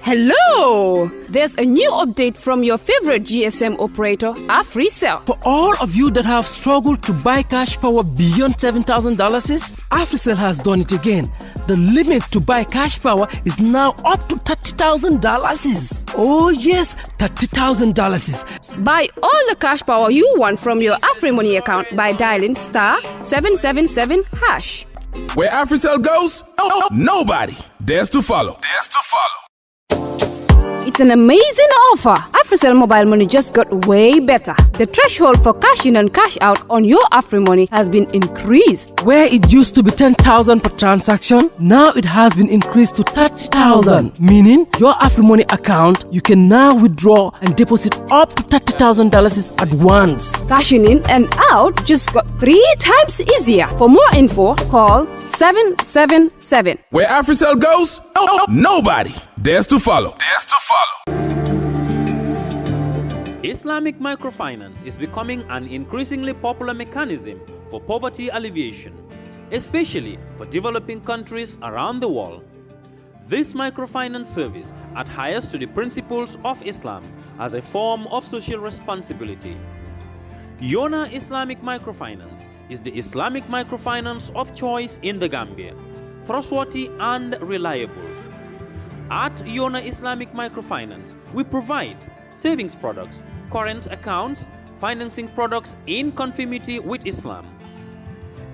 Hello! There's a new update from your favorite GSM operator, Africell. For all of you that have struggled to buy cash power beyond $7,000, Africell has done it again. The limit to buy cash power is now up to $30,000. Oh yes, $30,000. Buy all the cash power you want from your AfriMoney account by dialing *777#. Where Africell goes, nobody dares to follow. It's an amazing offer. Africell mobile money just got way better. The threshold for cash in and cash out on your AfriMoney has been increased. Where it used to be 10,000 per transaction, now it has been increased to 30,000. Meaning, your AfriMoney account, you can now withdraw and deposit up to $30,000 at once. Cashing in and out just got 3 times easier. For more info, call 777. Where Africell goes, nobody dares to follow. Islamic microfinance is becoming an increasingly popular mechanism for poverty alleviation, especially for developing countries around the world. This microfinance service adheres to the principles of Islam as a form of social responsibility. Yona Islamic Microfinance is the Islamic microfinance of choice in the Gambia, trustworthy and reliable. At Yona Islamic Microfinance, we provide savings products, current accounts, financing products in conformity with Islam.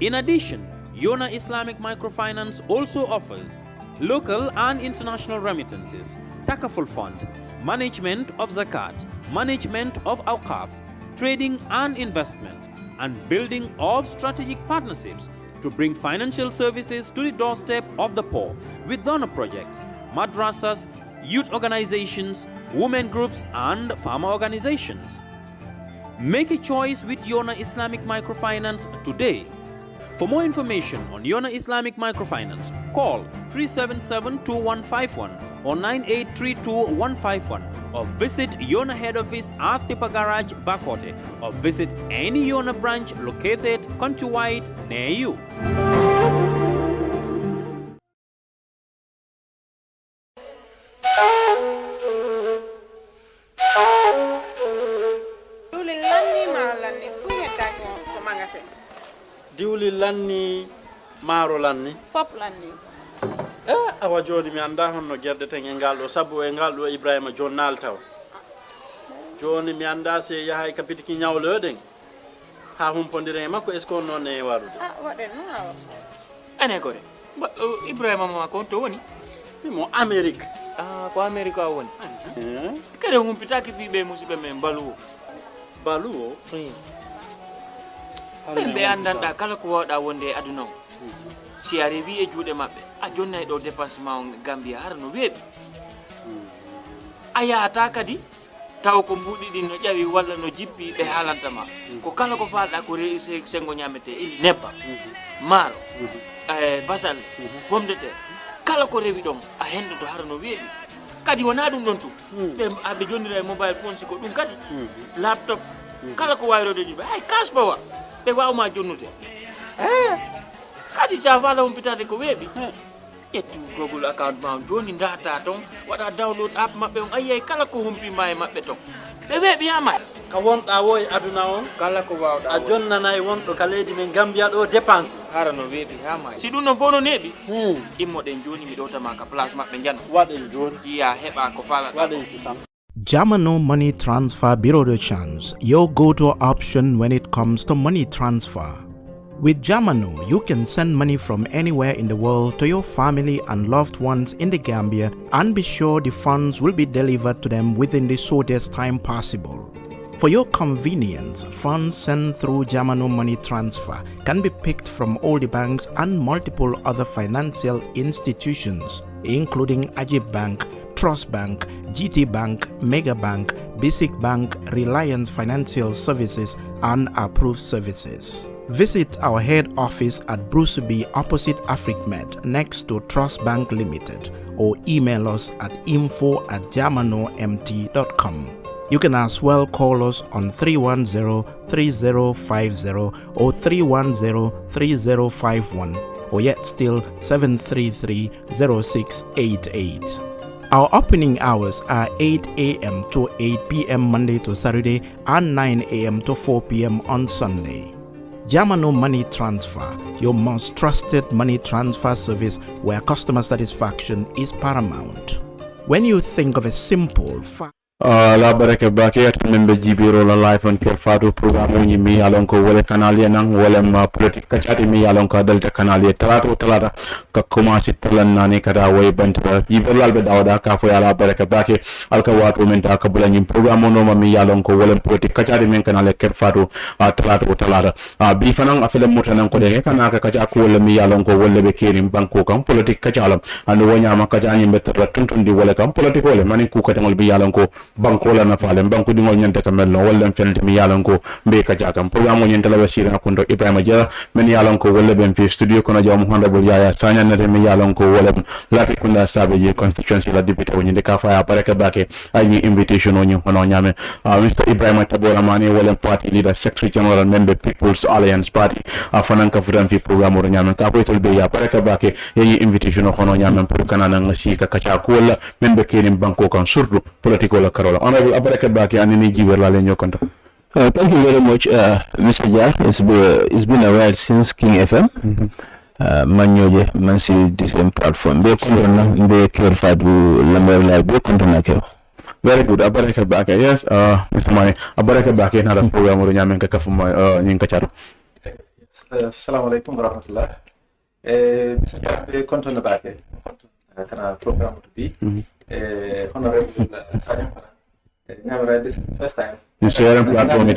In addition, Yona Islamic Microfinance also offers local and international remittances, takaful fund, management of zakat, management of awqaf, trading and investment, and building of strategic partnerships to bring financial services to the doorstep of the poor with donor projects, madrasas, youth organizations, women groups, and farmer organizations. Make a choice with Yona Islamic Microfinance today. For more information on Yona Islamic Microfinance, call 377-2151 or 9832-151 or visit Yona head office at Tipa Garage, Bakote, or visit any Yona branch located countrywide near you. Diwli lanni maro lanni fop lanni awa joni mi anda honno gerde ten e ngaldo sabu e ngaldo Ibrima jonnal taw joni mi anda se yahay kapitiki nyawloden ha humpondire makko est ce qu'on non e warude waden no ane ko de Ibrima ma ko to woni mo Amerique ko America woni kare humpitaki fi be musibe men baluwo be andanda kala ko wawda wonde aduna si arrivi e juude mabbe a jonnay do dépassement Gambia har no weebi aya ata kadi taw ko mbudi din no jawi walla no jippi be halantama ko kala ko falda ko reese sengo nyamete ili nebba maro basal pomme de terre kala ko rewi dom a hendo to har no weebi kadi wona dum don tu be abbe jonnira e mobile phone si ko dum kadi laptop kala ko wayrode di ay kasbawa be waawma jonnude kadi sa fala umpitade ko weebi ettu Google account ma joni ndata ton wada download app mabbe on ayay kala ko humpi may mabbe ton be weebi yama ka wonda woy aduna on kala ko waawda a jonnanay wondo ka leydi men Gambia do dépense harano weebi yama si dun no fono nebi immo den joni mi dota ma ka place mabbe jan waden joni iya heba ko fala waden sam Jamano Money Transfer Bureau de Change, your go-to option when it comes to money transfer. With Jamano, you can send money from anywhere in the world to your family and loved ones in the Gambia and be sure the funds will be delivered to them within the shortest time possible. For your convenience, funds sent through Jamano Money Transfer can be picked from all the banks and multiple other financial institutions, including Ajib Bank, Trust Bank, GT Bank, Mega Bank, Basic Bank, Reliance Financial Services, and Approved Services. Visit our head office at Bruceby opposite AfricMed next to Trust Bank Limited or email us at info@jamanomt.com. You can as well call us on 310-3050 or 310-3051 or yet still 733-0688. Our opening hours are 8 a.m. to 8 p.m. Monday to Saturday and 9 a.m. to 4 p.m. on Sunday. Jamano Money Transfer, your most trusted money transfer service where customer satisfaction is paramount. When you think of a simple la baraka bake at member jibiro la live on Kerr Fatou program ni mi alon ko wala kanalia nang wala ma politic kachati mi alon ko dalta kanalia talata ka commencer talan nani kada way banta jibiro albe dawda ka fo yala baraka bake alka watu men ta ka bulani program no ma mi alon ko wala politic kachati men kanalia Kerr Fatou talata bi fanan afele mutanan ko de kana ka kacha ko wala mi alon ko wala be kerim banko kam politic kachalam anu wonya ma kacha ni betara tuntundi wala kam politic wala manin ku katangol bi alon ko banko la na falen banko di ngol nyante ka melno wala fenante mi yalan ko be ka jakam programme nyante la wasira kundo Ebrima Jara men yalan ko wala ben fi studio kono jaw honorable Yaya Sanyang na mi yalan ko wala LatriKunda Sabiji constituency la député woni de ka fa baraka bake ay ni invitation woni hono nyame Mr. Ebrima Tabora mani wala party leader secretary general member People's Alliance Party fanan ka fudan fi programme woni nyame ka ko tol be ya baraka bake yi invitation hono nyame pour kanana ngasi ka kacha ko wala men be kenim banko kan surtout politique wala Honorable Abaraka Baki and any giver in your contact. Thank you very much, Mr. Jar. It's been a while since King FM. Manyoje, Mansi, this platform. Be Kundana, be Kerr Fatou, Lamber, be Kundana. Very good. Abaraka Baki, yes, Mr. Manneh, Abaraka Baki, another program or Yamanka from Ninkacharo. Assalamu alaikum wa rahmatullah. Mr. Jar, be Kundana Baki, program to be. Honorable Sanyang. This is the first time. You share a platform.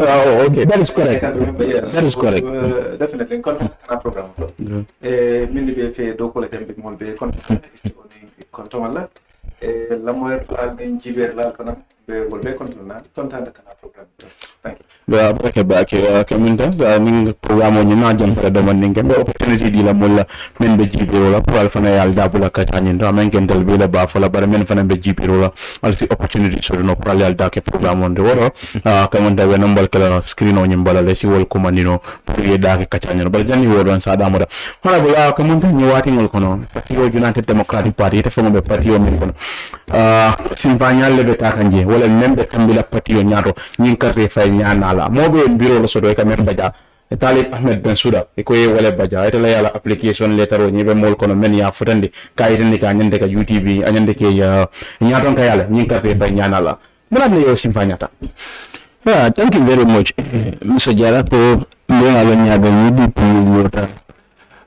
Oh, okay. That is correct. Yes. That is correct. Definitely. Content program. Mini be dokola tembe mol be content wala. La moyer la ben jiber la kana be wol be content kana program. Thank you. Ba baraka bake kaminta ning program ni na jam fara dama ning be opportunity di la molla men be jibiro la pour fana yal dabula ka tani ndo men kendel be la ba fala bar men fana be jibiro la alsi opportunity so no pour yal da ke program on de woro kaminta be nambal kala screen on nyambala le si wol komandino pour ye da ke ka tani bar jani woro sa da moda hala bula kaminta ni wati ngol kono parti o United Democratic Party te famo be parti o men kono simpanyal le be ta kanje wala membe tambila parti o nyato nyin ka fay nyana mobe biro lo sodo e kamer baja e talib Ahmed Ben Souda e ko e wala baja e la yala application letter o nyibe mol kono men ya futande kayite ni ka nyande ka UTV anyande ke ya nyaton ka yala nyin ka fe nyana la mula ne yo simpanyata. Thank you very much, Mr. Jara, for being able to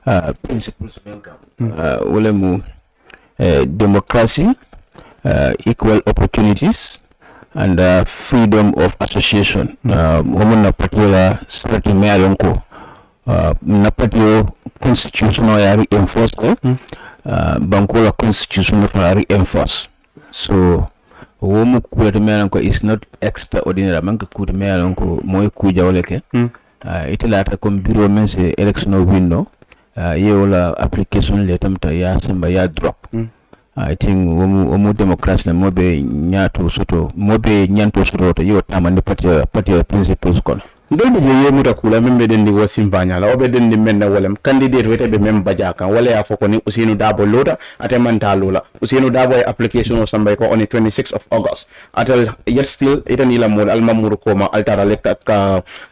be principles welcome. Democracy, equal opportunities, and freedom of association. Woman particular starting me alonko na particular constitutional reinforced bankola constitutional reinforced. So woman kuya me alonko is not extraordinary. Manka kuya me alonko moy kuja oleke. Itilata kom bureau mense election window. Ye wala application letamta ya samba ya drop. I think omu democracy na mobe nyanto soto to yo tamande party principles kon ndo be je muta kula membe den di wasimbanya la obe den di menna wala candidate wete be memba jaka wala ya foko ni Usinu Dabo lota ate mantalo la Usinu Dabo application o sambay ko on the 26th of August atal yet still itani la mod al mamuru ko ma altara le ka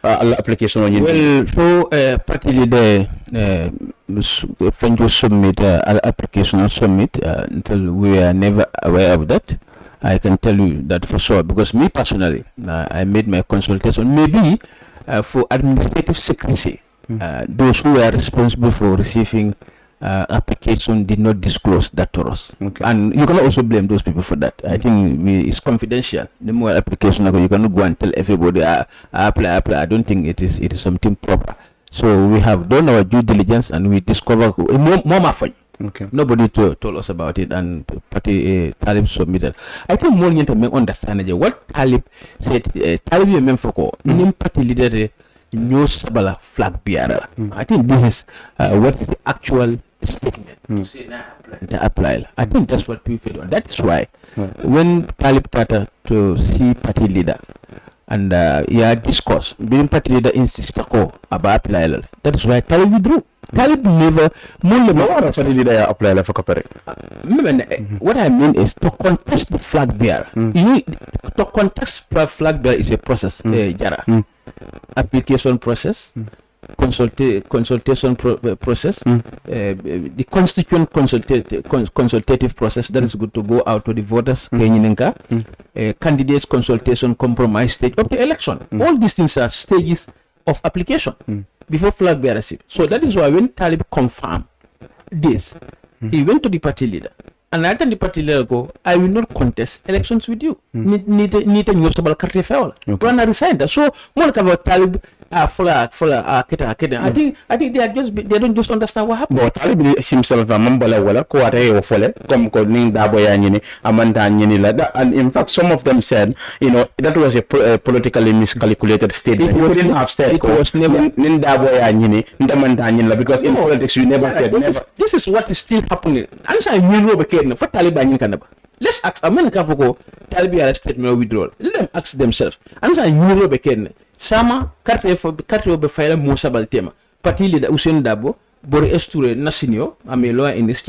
al application on well so party leader Fenjo submit al application submit until we are never aware of that. I can tell you that for sure because me personally I made my consultation maybe for administrative secrecy. Those who are responsible for receiving application did not disclose that to us. Okay. And you cannot also blame those people for that. I think it's confidential. The more application you cannot go and tell everybody I apply. I don't think it is something proper. So we have done our due diligence and we discover more fun. Okay. Nobody told us about it and party Talib submitted. I think more you may understand what Talib said. Talib you meant for party leader no sabala flag bearer. I think this is what is the actual statement. To say to apply. I think that's what people feel. That is why when Talib started to see party leader and discourse, being party leader insisted about apply. That is why Talib withdrew. Talib never apply for what I mean is to contest the flag bearer. To contest flag bearer is a process, Jara. Application process, consultation process, the constituent consultative process that is good to go out to the voters, candidates consultation compromise stage of the election. All these things are stages of application before flag bearership. So that is why when Talib confirmed this, he went to the party leader. And I tell the party leader go, I will not contest elections with you. Need a new stable country fail. Run a resign. So more about Talib I think they don't just understand what happened. But Talib himself mambala wala ko ate o fole kom ko ning Taboah nyini amanda nyini la and in fact some of them said that was a politically miscalculated statement. You couldn't have said it was never ning Taboah nyini ndamanda nyini la because in politics you never said never. This is what is still happening. Answer you know beked for Talib nyini kanaba. Let's ask America for Talib statement withdrawal. Let them ask themselves. Answer you know beked sama carte be fayla Musa Baltema party leader Usain Dabo Bori Esture Nasinio amelo in this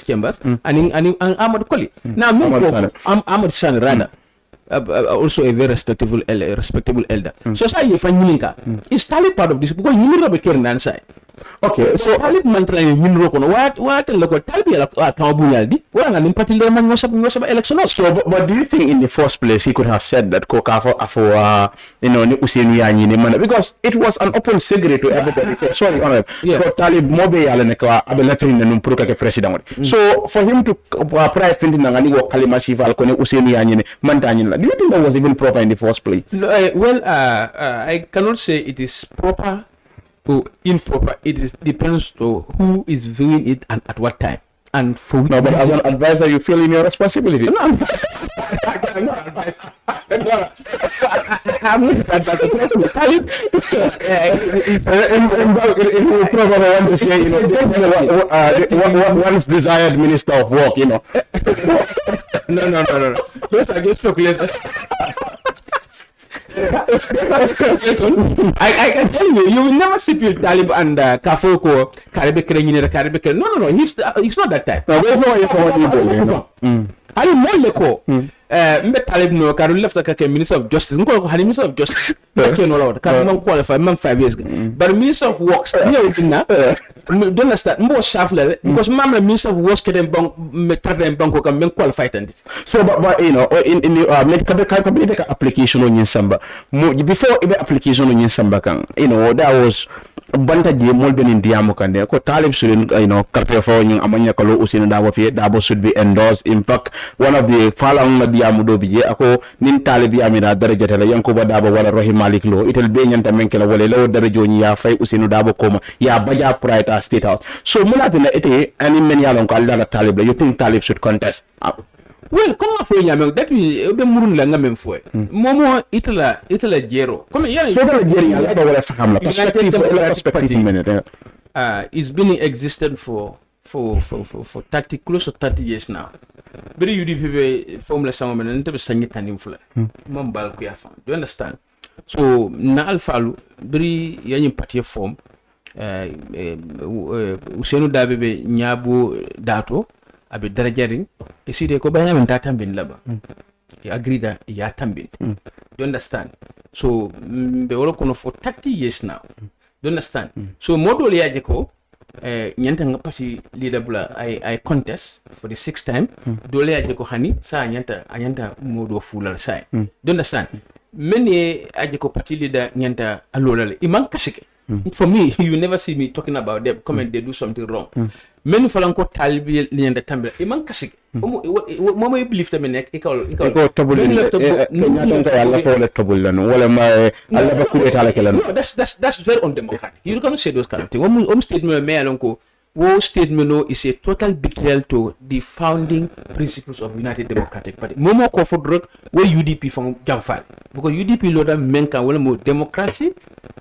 chambers and Ahmad Koli. Now Ahmad San Rada also a very respectable elder. So say if Ninka is Talib part of this because you know be Kernan side. Okay, so Talib mantra ni minro kono what local Talib la kabunyaldi wala ngani party leader man wasap election. So but do you think in the first place he could have said that koka for ni Usain yani ni man because it was an open secret to everybody. Sorry honorable. So Talib mobe yala ne ka abelafin na numpuruka ke president. So for him to prior finding ngani wo kalima sival ko ni Usain yani ni man tanyin la. Do you think that was even proper in the first place? I cannot say it is proper or improper. It depends on who is viewing it and at what time and for which. No, but as an advisor, you feel in your responsibility. No, I'm not advisor. I'm not advisor. One's desired minister of work, No. Those are just speculations. I can tell you will never see Bill Talib and Kafoko Caribbean. No, he's not that type. I don't Talib no Karul left like a minister of justice. Minister of justice. Can't qualify 5 years ago. But minister of works, don't understand more staff level because Mamma minister of works can bank can qualified. So but in the application on Samba before the application on Samba that was banta je molben in diamo kande ko Talib should carte for amanya kalo Usain Dabo should be endorsed. In fact one of the following diamo do biye ako nin Talib yamina darajata la yanko Dabo wala Rahim Malik lo itel be nyanta menkela wala law darajo ni ya fay Usain Dabo koma ya baja pride state house. So mulati na ite ani men yalon ko alla Talib la you think Talib should contest? Well, comment faut yamé that we be murun la ngam foi momo itala jero comme yana so jeri ala do wala fakam la perspective it's been existent for 30 close to 30 years now. Very you be formula sama men nte be sangi tanim fula mom bal ku ya fam. Do you understand? So na alfalu very yani party form Usainu Dabe be nyabo dato abe darajaring iside ko banya men tatambin laba you agree that ya tambin. Do you understand? So be wolo kono for 30 years now. Do you understand? So modol yaje ko nyanta nga party leader bula I contest for the 6th time dole yaje ko hani sa nyanta modo fulal sai. Do you understand? Many aje ko party leader nyanta alolale iman kasike. For me, you never see me talking about them. Come and they do something wrong. Many falanko talibi lienda tambila. Iman kasik. Mama you believe them in tabul No, that's very undemocratic. You can't say those kind of things. Statement me alonko War statement is a total betrayal to the founding principles of United Democratic Party. Momo ko fodrok where UDP from Jamfal because UDP loda menka wala mo democracy.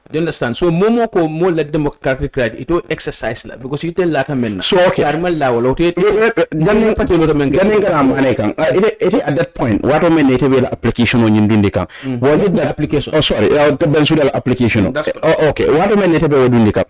Do you understand? So momo ko mo la democratic right ito exercise la because ite lata men. So okay. Armal la wala ite Ganing party loda men. Ganing karam anekang. It at that point what o men ite wala application on yindindi kang. Was it the application? Oh sorry, the Bensouda application. Oh okay. What o men ite wala dundi kang.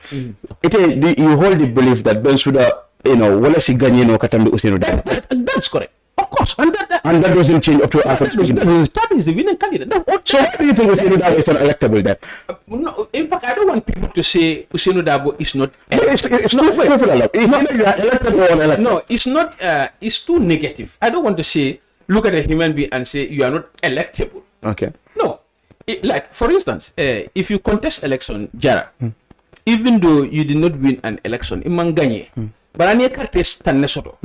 Ite you hold the belief that Bensouda wala si ganye no katambi usino. That's correct. Of course, and that doesn't change up to after. That is the winning candidate. So why do you think Usino Dabo is unelectable then? No, in fact, I don't want people to say Usino Dabo is not. It's not fair. It's not you are elected or unelected. No, it's not. It's too negative. I don't want to say look at a human being and say you are not electable. Okay. No, like for instance, if you contest election, Jara, even though you did not win an election, imanganye, but any contest tanesoto.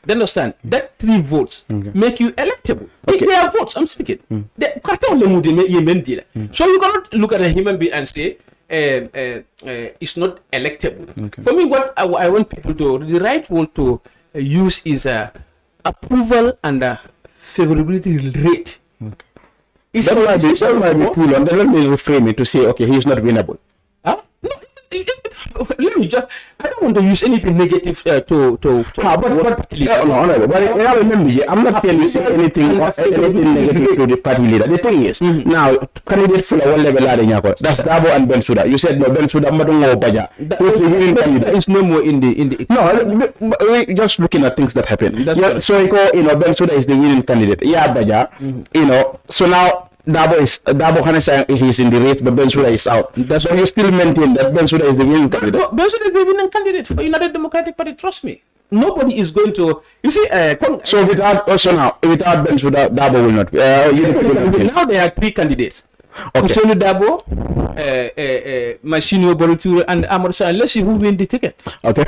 They understand that 3 votes make you electable. Okay. They are votes. I'm speaking. So you cannot look at a human being and say it's not electable. Okay. For me, what I want people to the right word to use is approval and favorability rate. Okay. That might be cool. And then let me reframe it to say, okay, he is not winnable. Huh? No. Let me just. I don't want to use anything negative but remember, I'm not saying you say anything negative to the party leader. The thing is, now candidate full of level that's Dabo and Bensouda. You said no Bensouda Madungo Baja. There is no more in the no. We're just looking at things that happen. So Bensouda is the winning candidate. Yeah, Baja. So now. Dabo Hanesang is in the race, but Bensouda is out. That's why you still maintain that Bensouda is the winning candidate. Bensouda is the winning candidate for United Democratic Party. Trust me. Nobody is going to. You see, so without Bensouda, Dabo will not. Now there are 3 candidates. Okay. Dabo, Masino Boluture, and Amorsha. And let's see who win the ticket. Okay.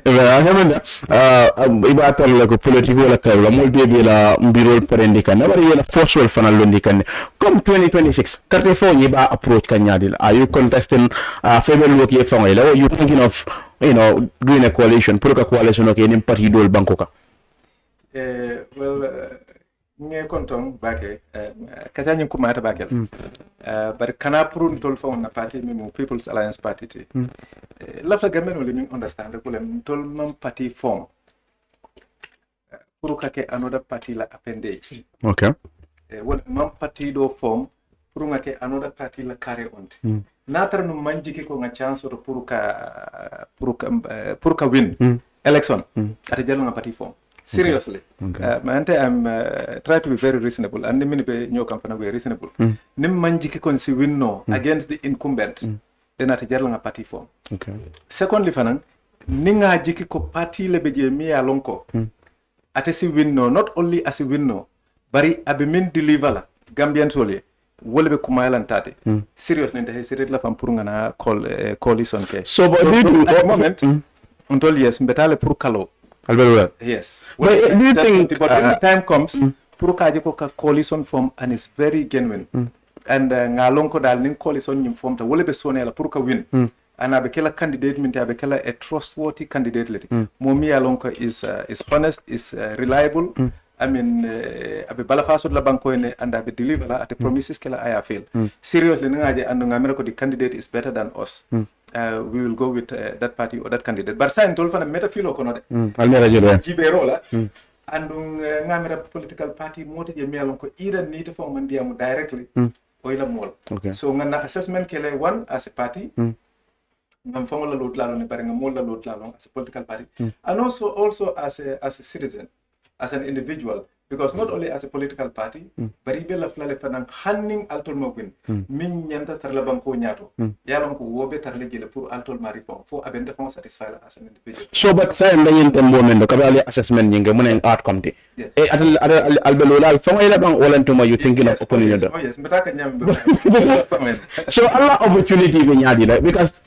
Iba atal ko politiko la kawla mo bebe la mbiro parendika na bari la forceful fanal londikan come 2026 carte fo ni ba approach kanyadil are you contesting favor look ye fo la you thinking of doing a coalition pour ka coalition okay nim parti dol bankoka well nge kontom bake katany ko mata bakel bar kana purun tol fo na party mi mo People's Alliance Party ti lafla gamen wala mi understand ko lem tol mam party form pour ka ke another party la appendage. Okay. Wala mam party do form pour nga ke another party la carry on natar no manjike ko nga chance to pour ka win election ata jalo nga party form. Seriously. Okay. I'm try to be very reasonable and mini be nyokam fana be reasonable. Nim manjiki kon si winno against the incumbent. Then ata jarla nga party form. Okay. Secondly fana ninga jiki ko party le beje mi ya lonko. Ate si winno not only as winno bari abe min deliver la Gambian sole wole be kumaylan tate. Seriously nte hesitate la fam pour ngana coalition ke. So but at the moment until yes mbetale pour kalo. Yes. But do you think but when the time comes, pour kaje ko ka coalition form and it's very genuine. And ngalon ko dal nin coalition nyim form ta wole be sonela pour ka win. And abekela candidate minta abekela a trustworthy candidate lady. Momi alonko is honest, is reliable. I mean, abe balafaso la banko ene and abe deliver at the promises kela aya fail. Seriously, ngaje and ngamerako the candidate is better than us. We will go with that party or that candidate. But sign told for the metafilo kono de. Jiberola and ngamera political party moti je mielonko either need for mandiamu directly or ila mol. Okay. So ngana assessment kele one as a party. Ngam fongola lot lalo ne bare ngamola lot lalo as a political party. And also as a citizen, as an individual. Because not only as a political party, but even la flale fanang hanning altol mawin min nyanta tarla banko nyato yalon ko wobe tarle gele pour altol mari fo abende fon satisfy as an individual. So but say ndayen tembo men do kabali assessment nyinga munen outcome te e albelolal fo ila bang olantuma you thinking of opinion do. Oh yes mbetaka nyam. So Allah opportunity be nyaadi la because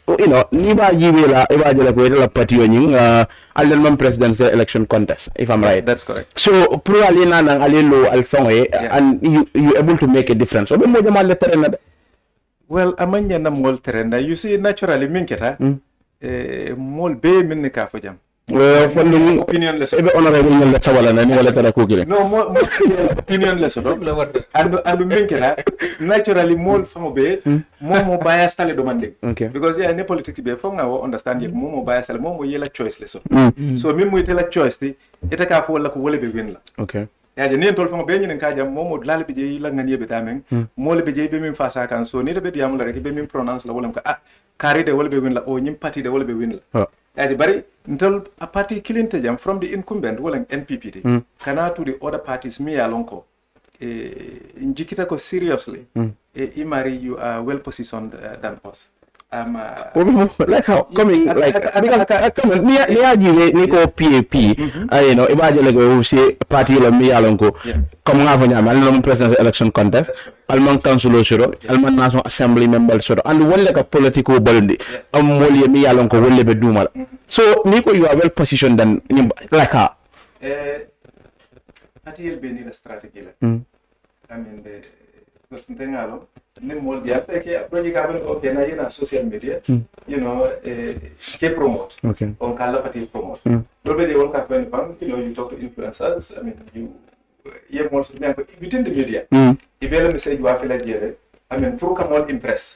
ni ba jibe la e ba jela ko la party nyinga Alderman presidential election contest, if I'm right. That's correct. So probably nanang alilo alfonge and you able to make a difference. So well, amanya na mol terenda. You see, naturally minketa mol be min ka fo jam fondu opinion le so ebe honorable ngel sawala na ni wala tara ko gile no mo opinion le so do andu min kala naturally mol famo be mo bias tale do mande because yeah ne politics be fo nga understand mo bias tale mo yela choice le so so min mo tela choice ti ita ka fo wala ko wala be win la okay yaje ni tol famo be nyen ka jam mo dal be je la ngani be damen mo le be je be min fasa kan so ni de be diam la rek be min pronounce la wala ko kari de wala be win la o nyim party de wala be win la yaje bari ntol a party kilinte jam from the incumbent wala NPP kana to the other parties mi alonko njikita ko seriously Imari you are well positioned than us like how coming like come ni ko PAP you know imagine like we say party la mi alonko comme nga fa nyama la presidential election contest alman council soro alman national assembly member soro and wala ka political balndi am moli mi alonko wolle be dumal so ni ko you are well positioned than like how party el be ni la strategy la I mean the person tengalo ni mol dia ke project ka ben okay na yena social media you know ke promote on kala party promote do be de won ka ben pam you know you talk to influencers I mean you more so within the media ibele message wa fela jere I mean pour ka mol impress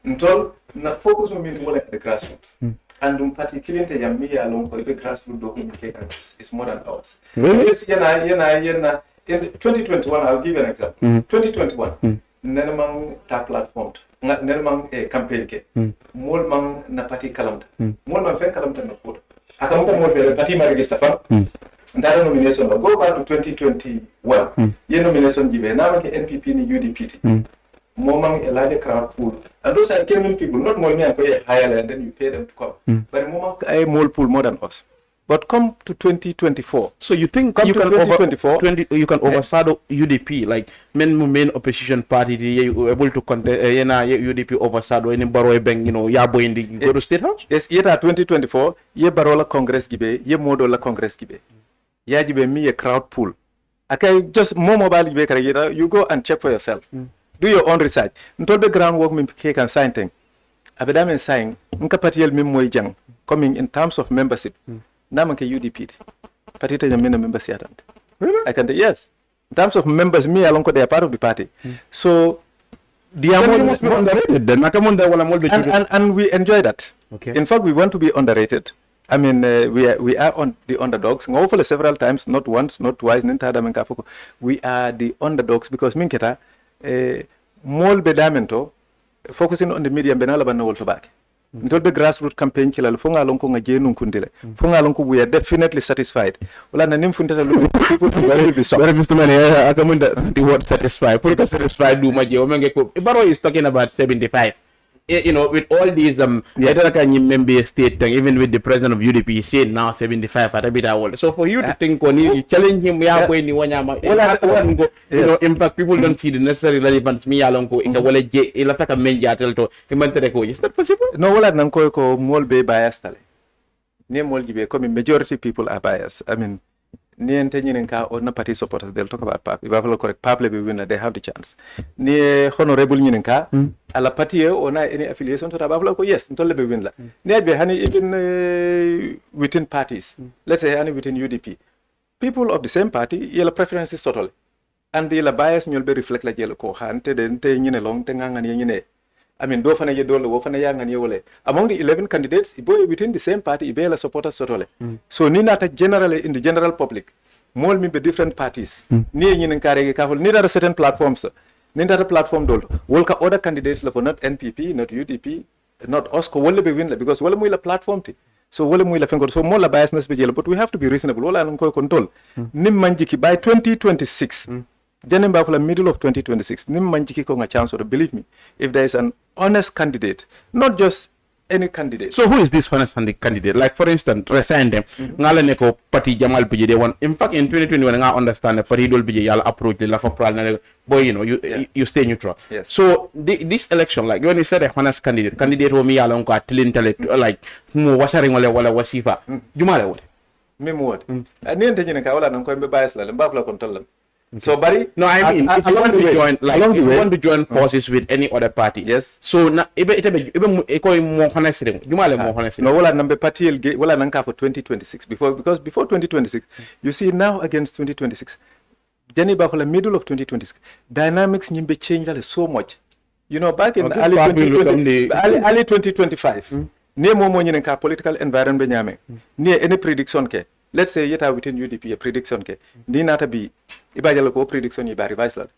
ntol na focus mo min wala the grassroots and party kilinte jam mi alon ko be grassroots do ko ke is more than ours yena in 2021 I'll give you an example 2021 nenman ta platform nenman campaign ke mol man na party kalamta mol man fen kalamta na ko akamta mol be party ma register fa ndara nomination go back to 2021 ye nomination jibe na ma ke NPP ni UDP mo man a large crowd pool and those are Kenyan people not more me and higher and then you pay them to come but mo man a mol pool more than us. But come to 2024. So you think you can you can overshadow UDP like main opposition party you able to contest UDP overshadow any baro bang you know ya boy in the go to state house? Yes, yeta 2024 ye barola congress gibe ye modola congress gibe. Ya gibe me a crowd pool. Okay, just more mobile gibe kare you go and check for yourself. Do your own research. Ntol the groundwork me cake and sign thing. Abedam sign nka partiel mim moy jang coming in terms of membership. Namanke UDP. Party Jamino members yet. Really? I can say yes. In terms of members, me along they are part of the party. So the amount must be underrated. Then and we enjoy that. Okay. In fact, we want to be underrated. I mean, we are on the underdogs. Hopefully several times, not once, not twice. We are the underdogs because minketa mol bedamento focusing on the media benala banawol to back. Ntol be grassroots campaign kila funga lonko nga jenu kundile funga lonko we are definitely satisfied wala na nim funtata people very be so very Mr. Manneh akamunda the word satisfied put satisfied do maje o menge ko Baro is talking about 75 you know with all these I don't can member state thing, even with the president of UDP saying now 75 at a bit old. So for you to think on you challenge him we are going you know in fact people don't see the necessary relevance me along ko inga wala je ilata ka menja telto imantere ko is that possible? No wala nan ko mol be biased tale ne mol jibe comme majority people are biased. I mean ni ente nyinen ka on party supporters they'll talk about PAP if I follow correct PAP le be winner they have the chance ni honorable nyinen ka ala party on any affiliation to Tababla ko yes ntole be win la ni be hani even within parties let's say hani within UDP people of the same party yela preferences totally and the bias nyol be reflect la jelo ko hante den te nyine long te ngangan nyine I mean do fana ye dole wo fana ya ngani wole among the 11 candidates boy within the same party ibela supporters totally so ni nata generally in the general public mol mi be different parties ni nyine kare ka hol ni dara certain platforms ni dara platform dol wol ka other candidates la for not NPP not UDP not Osco wolle be win la because wolle muy la platform ti so wolle muy la fengor so mo la biasness be jelo but we have to be reasonable wala non koy control nim manjiki by 2026 Janem for the middle of 2026, nim manjiki ko nga chance or believe me, if there is an honest candidate, not just any candidate. So who is this honest candidate? Like for instance, resign them. Ngala neko party Jamal PJ they want. In fact, in 2021, nga understand the party dol PJ yala approach la for pral na boy you know you stay neutral. Yes. So this election like when you said a honest candidate wo mi yala ko atlintale like mo wasaring wala wasifa. Jumale what? Meme what? Ni ente nyine ka wala nan ko be bias la mbafla control. So, Barry, no, I mean, if you want to join, like, if you want to join forces with any other party, yes. So na ibe more honest. No, wala number party wala nanka for 2026 because before 2026, you see now against 2026, Geneva for the middle of 2026, dynamics nimbe changed so much. You know, back in early 2025, near more political environment nyame, near any prediction ke. Let's say yet within UDP a prediction ke. Ni nata be ibajalo ko prediction iba revise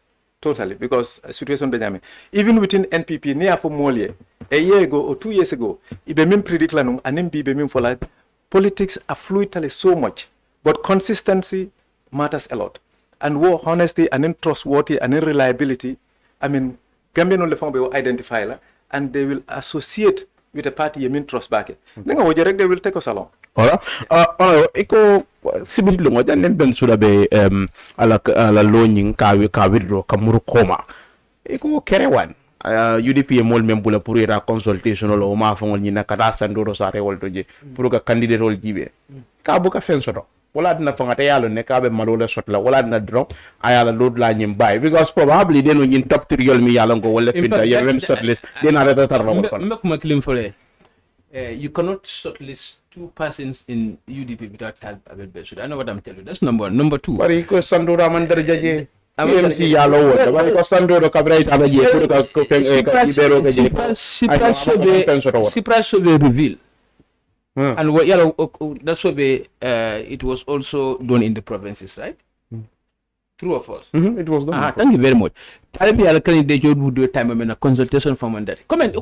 totally because situation benyame. Even within NPP near for Molie a year ago or 2 years ago, ibe mim predict lanum anim be mim for like politics are fluidly so much, but consistency matters a lot. And war honesty and trustworthy and reliability, I mean Gambian on the phone will identify and they will associate with a party you mean trust back. Then they will take us along. Ora iko sibil lo ngoja nemben suda be ala loñing ka withdraw ka muru koma iko kerewan UDP mol membula pour ira consultation lo ma fangol ni nakata sandoro sa rewol toje pour ka candidate rol jibe ka bu ka fen soto wala dina fangata yalo ne ka be malola sotla wala dina drop ayala load la nyim bay because probably deno in top 3 yol mi yalo ngo wala pinta ye même shortlist dina reta tarlo ko makuma clean fole you cannot shortlist 2 persons in UDP without Talib Abed Bensouda. I know what I'm telling you. That's number one. Number 2. Bari ko Sandora mandar jaje. MC yalo wo. Bari ko Sandora kabrai tabaje ko ibero gaje. Sipra survey reveal. And what yellow that survey it was also done in the provinces, right? True or false? It was done. Thank you very much. Talibi ala candidate would do a time a consultation from under. Comment.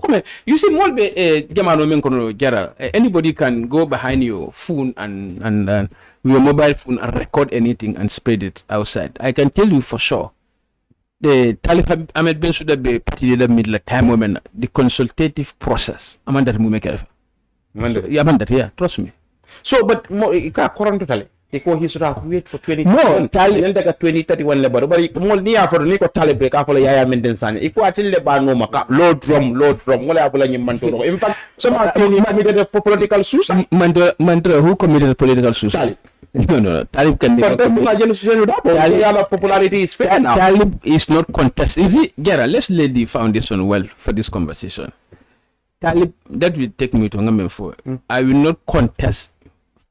You see, more Jamano menkono jara. Anybody can go behind your phone and your mobile phone and record anything and spread it outside. I can tell you for sure. The Talib Ahmed Bensouda be party leader middle time women the consultative process. Amanda Mumekere. Yeah, trust me. So, but more current totally. Because he should have wait for 2031 level. But more near for Nico Talib for Yaya Mendensani. Equal till the bar no maka, low drum, wala abula mantoro. In fact, some are committed a political suicide. Mandra who committed a political suicide? No. Talib can be popularity is fair now. Talib is not contested. Is it? Gera, let's lay the foundation well for this conversation. Talib, that will take me to Ngamen for. I will not contest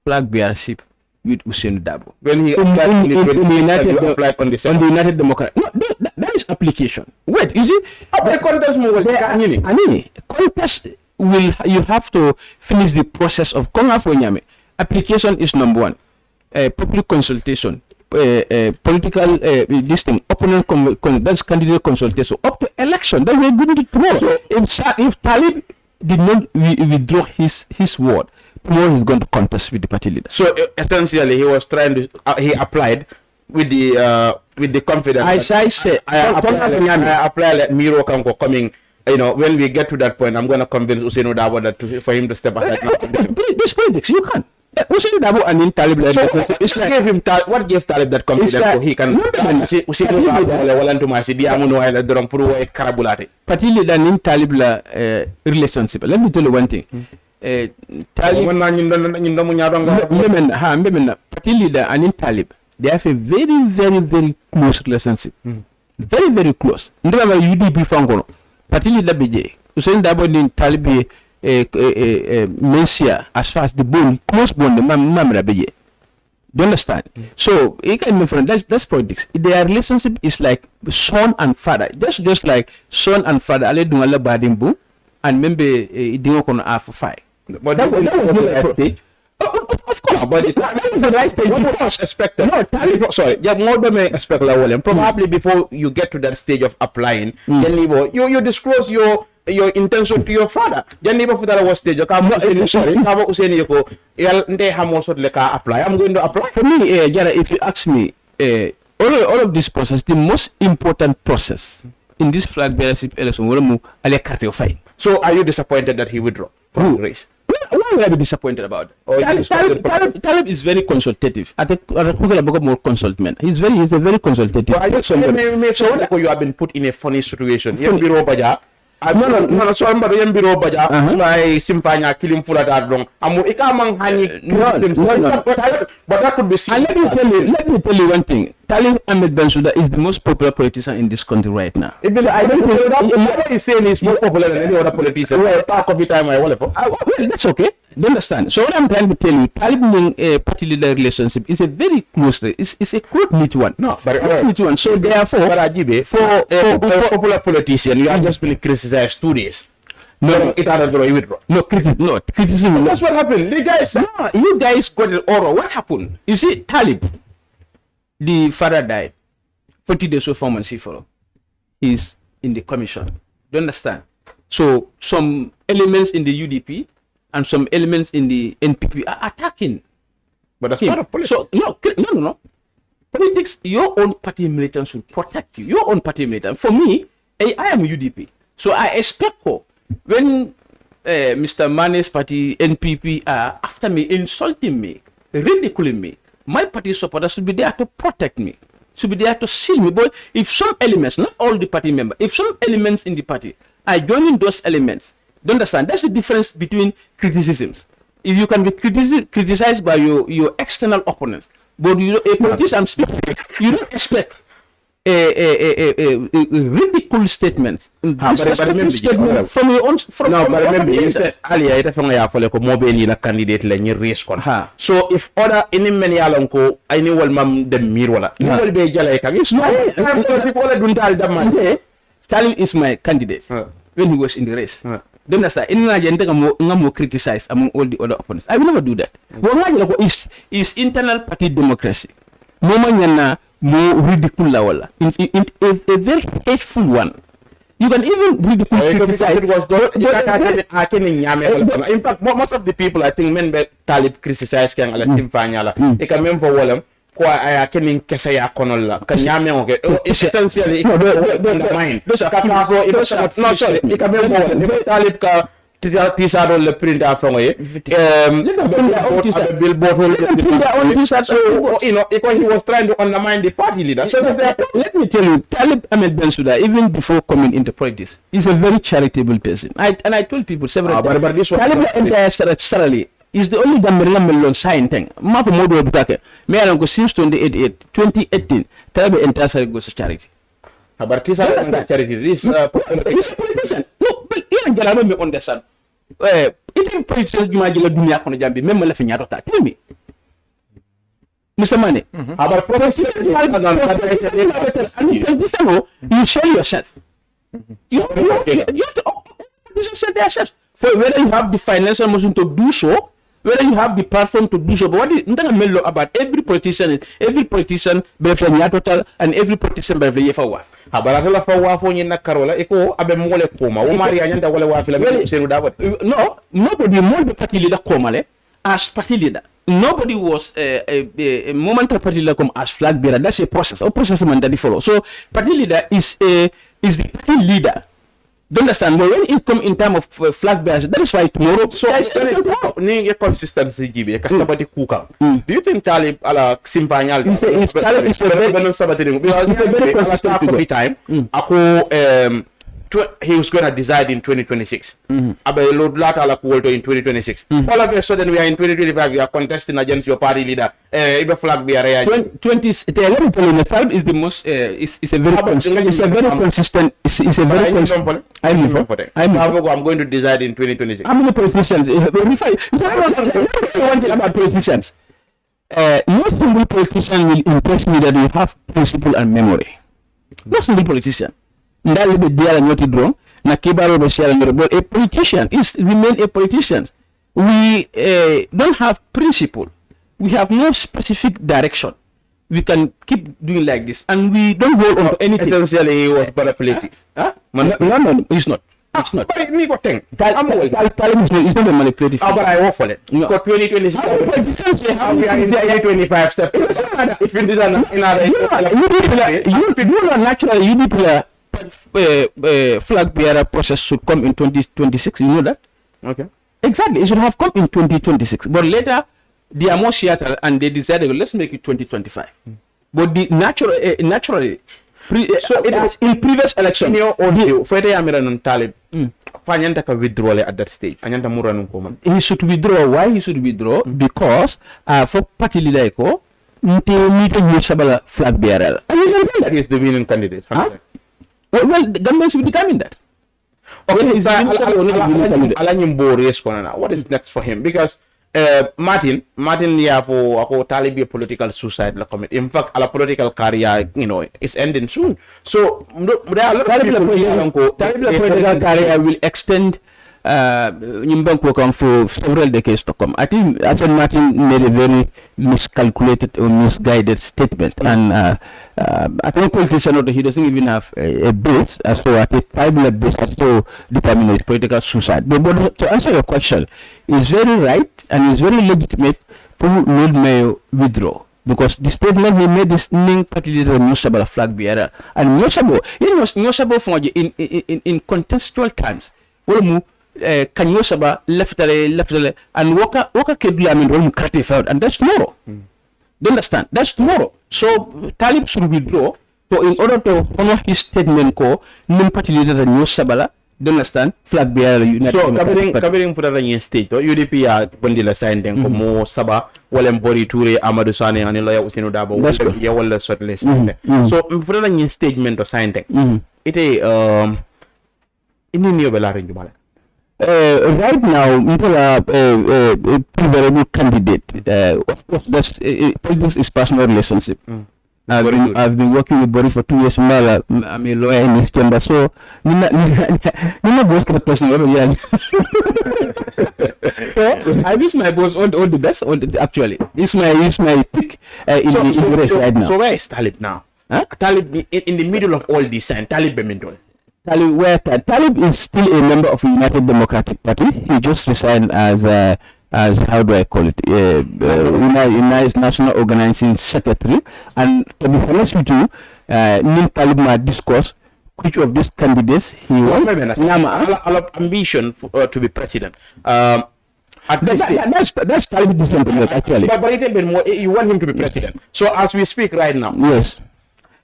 flag bearership with Usain Dabo. When he applied on the United Democrat. No, that is application. Wait, is it? The contest contest will you have to finish the process of Kongafonyame. Application is number 1. Public consultation, political listing, opponent that's candidate consultation up to election. Then we're going to tomorrow. So if Talib did not withdraw his word, tomorrow he's going to contest with the party leader. So essentially, he was trying to he applied with the confidence. I say I apply like Miro Kanko coming. You know, when we get to that point, I'm going to convince Usain Dabo that for him to step aside. This politics, you can. Usain Dabo and in Talib, it's like what gave Talib that confidence so he can Usain Dabo wala to masi dia muno ay dorong puro ay karabulate. Party leader in Talib la relationship. Let me tell you one thing. Talib party leader and in Talib, they have a very, very, very close relationship. Very, very close. Ndaba UDP fangono. Party leader BJ. Usain Dabo in Talib Mensia as far as the bone, close bone, the mamra BJ. Do you understand? So that's politics. Their relationship is like son and father. Just like son and father. Ale dunga badimbu and maybe idingo kono for 5. But that was the right stage. Of course, but it was the right stage. What was expected? No, sorry. Yeah, more than expect level. Probably before you get to that stage of applying, then you disclose your intention to your father. Then for that was stage. Sorry, apply. I'm going to apply. For me, Jara, if you ask me, all of this process, the most important process in this flag bearership election, so are you disappointed that he withdrew from the race? Why would I be disappointed about it? Talib is very consultative. I think more consultment. He's a very consultative. So you have been put in a funny situation. No. So I'm my simpanya killing full at long. But that could be. Let me tell you one thing. Talib Ahmed Bensouda is the most popular politician in this country right now. I don't think what he's saying is more popular than any other politician. Well, talk of the time I want well, that's okay. Do you understand? So what I'm trying to tell you, Talib and party leader relationship is a very close, it's a close knit one. No, but knit one. So therefore, for a popular politician, you have just been criticized 2 days. No, it had to withdraw. No, criticism. That's what happened. The guys, no, you guys got it all. What happened? You see, Talib, the father died. 40 days before Mansi follow. He's in the commission. Do you understand? So some elements in the UDP and some elements in the NPP are attacking. But that's not a politics. So no. Politics, your own party militants should protect you. Your own party militant. For me, I am a UDP. So I expect when Mr. Manneh's party, NPP, are after me, insulting me, ridiculing me, my party supporters should be there to protect me, should be there to shield me. But if some elements, not all the party members, if some elements in the party are joining those elements, do you understand? That's the difference between criticisms. If you can be criticized by your external opponents, but a politician speaking, you don't expect ridiculous statements. But remember, from your own. But remember, you said earlier, it's a candidate like race. So if other any many alonko, I know what mam the mirwala. You will be jalai kami. It's not people don't tell the man. Talib is my candidate when he was in the race. Don't understand? In Nigeria, criticize among all the other opponents. I will never do that. What is internal party democracy. More ridicule a very hateful one. You can even ridicule criticize. In fact, most of the people I think men Talib criticize can ala timfanyala. They can remember Wallam. I can kesa ya konola. Can yame okay. Essentially, undermine. No, sorry. You can remember Talib ka T-shirt le print from a billboard. So you know, because he was trying to undermine the party leader. So let me tell you, Talib Ahmed Bensouda, even before coming into politics, is a very charitable person. I told people several times. But this Talib entire salary is the only Gambian sign thing. Mafu Modo Butake. Me I go since 2018. Talib entire salary goes to charity. But T-shirt charity. This he's a politician. No, but you don't understand. It politicians you might get dunia kono jambi même la fi ñaata tell me Mr. Manneh about promises you show yourself you have to show yourself for whether you have the financial motion to do so, whether you have the platform to do so. But what is about every politician by total and every politician by the Habaratala for Wafon in Carola, Eco, Abe Mole Coma, Maria Yanda Wafila, no, nobody more the party leader Comale as party leader. Nobody was a momentary party leader come as flag bearer. That's a process man that they follow. So party leader is the party leader. Do you understand? But when it come in terms of flag bearers, that is why tomorrow. So a consistency give a somebody cook. Do you think Talib ala Simpanyal is very consistent time? He was going to decide in 2026. Abe load lata ala kuolto in 2026. All of a sudden we are in 2025. We are contesting against your party leader. Ibe flag bearer. 20. Let me tell you, the time is the most. It's a very consistent. It's a very consistent. I'm going to decide in 2026. How many politicians? One thing about politicians. No single politician will impress me that you have principle and memory. No single politician. But a politician remain a politician. We don't have principle. We have no specific direction. We can keep doing like this, and we don't hold on to anything. Essentially, he was manipulative. No, he's not. It's not. But me got thing. It's not a manipulative. But I offer it. No. For 2026, we are in the 2025 step. If you did another, flag bearer process should come in 2026. You know that? Okay. Exactly. It should have come in 2026. But later, they are more Seattle and they decided, let's make it 2025. But the naturally, so it was in previous election. In your audio, Fede Amiran Talib, Fanyanta can withdraw at that stage. Anyanta Muranum Common. He should withdraw. Why he should withdraw? Because for party leader, Nite Sabala flag bearer. And you can tell that is the winning candidate. Huh? Well, the government should determine that. Okay, what is next for him? Because Martin for Taliban political suicide commit. In fact, our political career, is ending soon. So there are a lot of people political career will extend for several decades to come. I think Hassan Martin made a very miscalculated or misguided statement, and I think politician he doesn't even have a base, so at a tribal base to determine his political suicide. But to answer your question, it's very right and it's very legitimate. People may withdraw. Because the statement he made is linked particularly to Nyosaba flag bearer, and Nyosaba in contextual times. Kanyo Saba left and Waka Kebla and creative out, and that's tomorrow. Do you understand? That's tomorrow. So Talib should withdraw in order to honor his statement ko Nimpati leader and Nyosabala. Do you understand? Flag bearer United. So covering for the state, UDP Bondila signed them Mo Saba, Walem Bori Ture, Amadou Sane, and Loya Usino Dabo, Yawala shortlist. So for the statement of signing it in new Belarin. Right now, people are a preferable candidate. Of course, that's politics is personal relationship. I've been working with Boris for 2 years. I'm a lawyer in this chamber, so Nina boss can personal. I wish my boss all the best. Actually, it's my pick in the race right now. So where is Talib now? Talib in the middle of all this, and Talib Bemindol. Talib is still a member of the United Democratic Party. He just resigned as how do I call it? United National Organizing Secretary. And to be honest with you, Nin Talib might discuss which of these candidates he wants. Ambition to be president. That's Talib different actually. But it been more. You want him to be president. So as we speak right now, yes.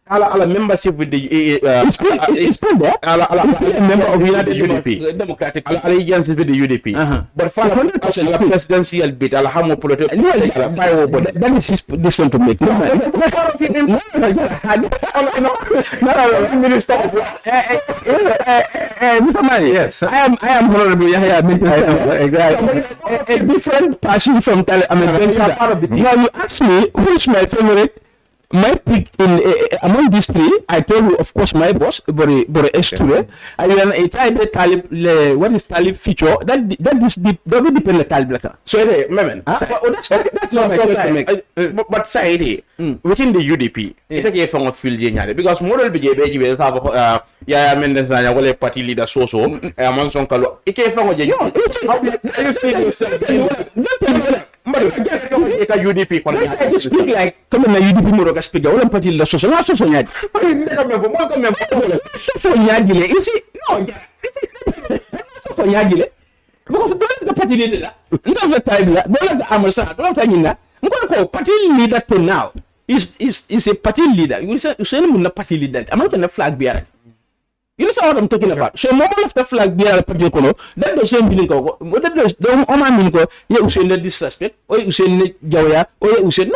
Our membership with the it's still there. It's still a member of United UDP, Democratic allegiance with the UDP. But for the presidential bit, Alhamo political. That is his decision to make. Minister, Mr. Manneh, yes, I am honorable Yaya. A different passion from Talib. Now you ask me who is my favorite. My pick in among these three, I told you, of course, my boss, Bore Esture. And then it's either Talib, what is Talib feature? That will depend on Talib. So, that's not my question. But say, within the UDP, it's a game from a field because moral behavior have Yaya Mendes and Wale party leader so among some color. It came from a UDP. I just speak like come on UDP Moroga speaker. All party leader so not so yet. So yagile. You see, no, so yagile. Because the party leader, not the time, not the Amasa, not the party leader to now is a party leader. You say a party leader. I'm not a flag bearer. You know what I'm talking about. So more of the flag bearer party kono that doesn't mean go. What that does don't mean go. You say the disrespect or you say jawya or you say no.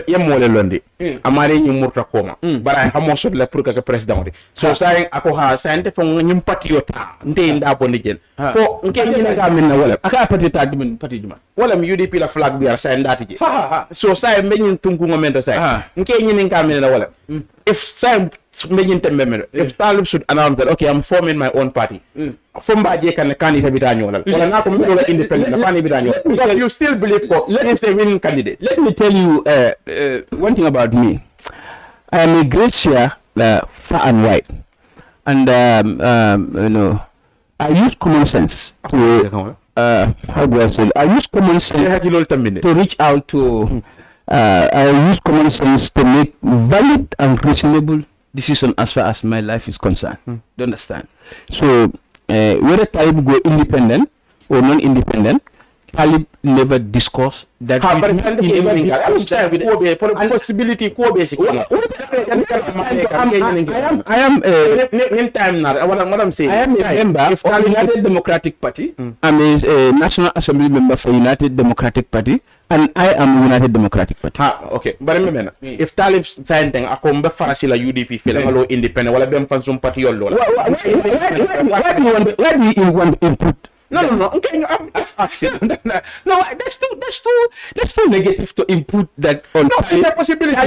You mole londi. Amari you murta koma. But I have most of the purka president. So saying ako ha saying from nyum patriota nte inda bondigen. For nke nyina ga min na wala. Aka party tag min party juma. Wala UDP la flag bearer saying that je. So saying menyin tungu ngomento saying. Nke nyina ga min na wala. If saying if Talib should announce that, okay, I'm forming my own party. From Baje can the candidate be Daniel. Independent. Because you still believe, let me say, winning candidate. Let me tell you one thing about me. I am a great share, far and wide. And, I use common sense to, how do I say it? I use common sense to reach out to, I use common sense to make valid and reasonable decision as far as my life is concerned. Do you understand? So whether Talib go independent or non-independent, Talib never discuss that. Possibility I am in time now. What I'm saying, I am a member of the United Democratic Party. I'm a National Assembly member for United Democratic Party. and I am United Democratic Party. Okay. But remember, if Talib sign thing, I come back for a UDP feel like a independent, wala bem fan some party or law. Why do you want to input? No. Okay, I'm just asking. No, that's too negative to input that on. No, it's a possibility.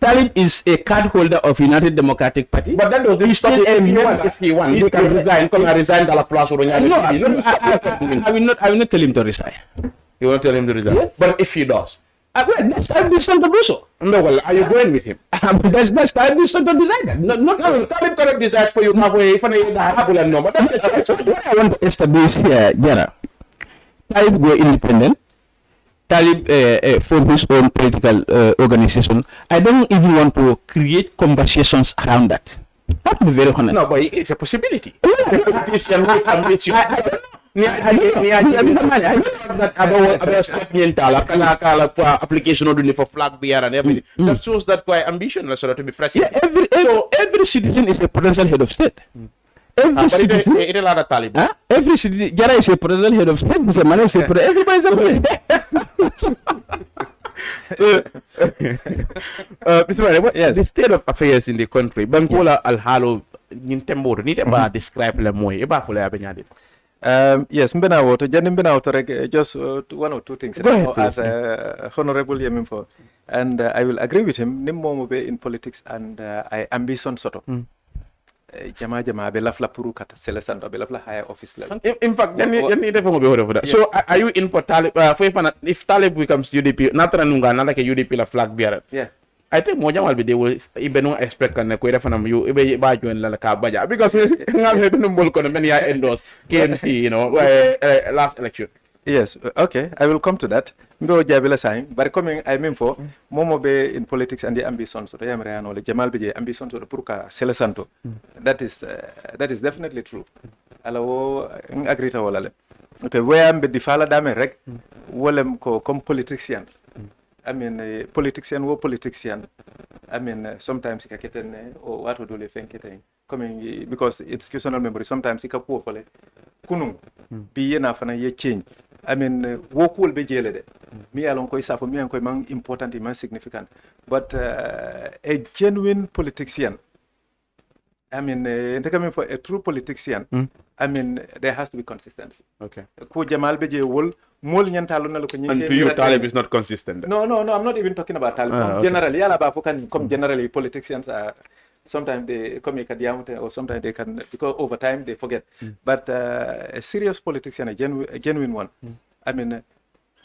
Talib is a card holder of United Democratic Party. But that doesn't stop it if he wants. He can resign. Come and resign to la place or no, I will not tell him to resign. You won't tell him to resign? Yes. But if he does? Well, that's Talib to do so. No, well, are you going with him? That's Talib to decide that. No, Talib cannot decide for you. But that's what I want to establish here, Jara. Talib go independent. Talib form his own political organization. I don't even want to create conversations around that. That would be very honest. No, but it's a possibility. Application for flag bearer and everything. That shows that quite ambition to be president. Yeah, every citizen is a potential head of state. Every citizen, every citizen, Jara is a potential head of state. Mr. Manneh is a potential. Everybody is a potential. Mr. Manneh, yes. The state of affairs in the country, Bankola Alhalo Nintembo, need to describe the moy, yes, just one or two things. Go ahead, as Honorable Yeminfo, and I will agree with him. Nimmo in politics and I ambition sort of. Jama be lafla puru kata selesanto be lafla higher office level. In fact, so are you in for Talib? If Talib becomes UDP, not like a UDP la flag bearer. Yeah. I think more will be they will even expect can quite from you by you and la kabaja because many endorse KMC, you know, last election. Yes, okay, I will come to that. But coming, I mean for Momo be in politics and the ambition so the Jamal be ambition to the Purka Selesanto. That is definitely true. Allow agree to all. Okay, where am the Fala Dame rek Wolem come politicians. I mean politician. I mean sometimes he can or what would you think coming because institutional memory sometimes he can poor for kunung be enough and a change. I mean, work will be jailed. Me along koi suffer me and koi mang important, man significant. But a genuine politician, I mean, coming for a true politician, I mean, there has to be consistency. Okay. Ko Jamal Beje wol mol nyantaluna lo and to you, Talib is not consistent. No, I'm not even talking about Talib. Okay. Generally, generally politicians are. Sometimes they come or sometimes they can, because over time they forget. But a serious politician, a genuine one, I mean,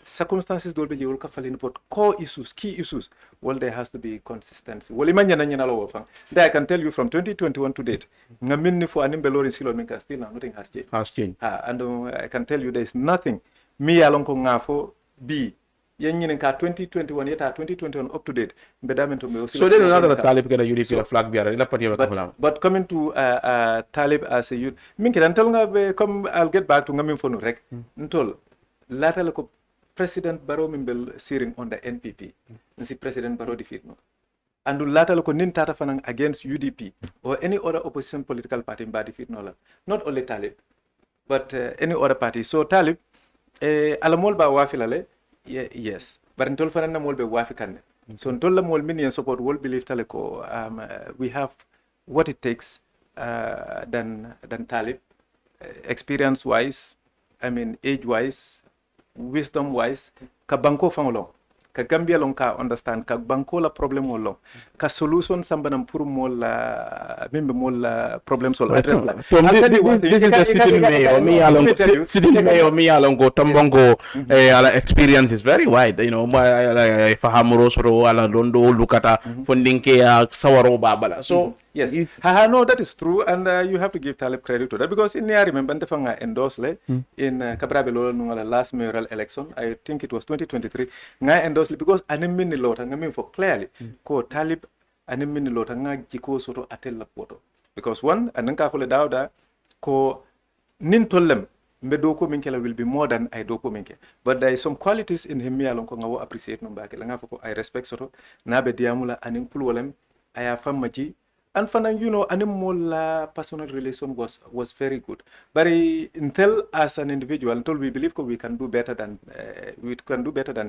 circumstances will be you will but core issues, key issues. Well, there has to be consistency. Well, I can tell you from 2021 to date, still nothing has changed. And I can tell you there is nothing. Me along ngafo B. 2021 yeta 2021 up to date. So then another Talib can UDP flag bearer. But coming to Talib as a youth, I'll get back to Ngamin Fonu Rek. Ntol later President Barrow Mimbel searing on the NPP. Nsi President Barrow defeat no. And later nin tata fanang against UDP or any other opposition political party in defeat no. Not only Talib, but any other party. So Talib alamol ba wafilale. Yes, but until Fanana will be wafikan. So until the mol minion support will believe Taleko, we have what it takes than Talib, experience wise, I mean age wise, wisdom wise, ka banko fangolong, ka Gambia long ka understand, ka banko la problem long, ka solution sambanam pur mol problem solve. This is the sitting mayor, me along go Tombongo experience is very wide. You know, Fahamurosro, Ala Londo, Lukata, Fundinke, Sawaro Babala. So yes, no, that is true, and you have to give Talib credit to that because in I remember the endorsed in Cabrabelo last mayoral election. I think it was 2023. Nga endorsed because anemini lot and for clearly ko Talib anemini lot nga jiko soto atel la poto because one and nka kole dawda ko nin tollem mbe doko minkela will be more than I doko minke, but there is some qualities in him me along ko nga appreciate no mbake la nga foko I respect soto na be diamula anin kulwolem aya fammaji And fanang, you know, animal personal relation was very good. But until as an individual, until we believe we can do better than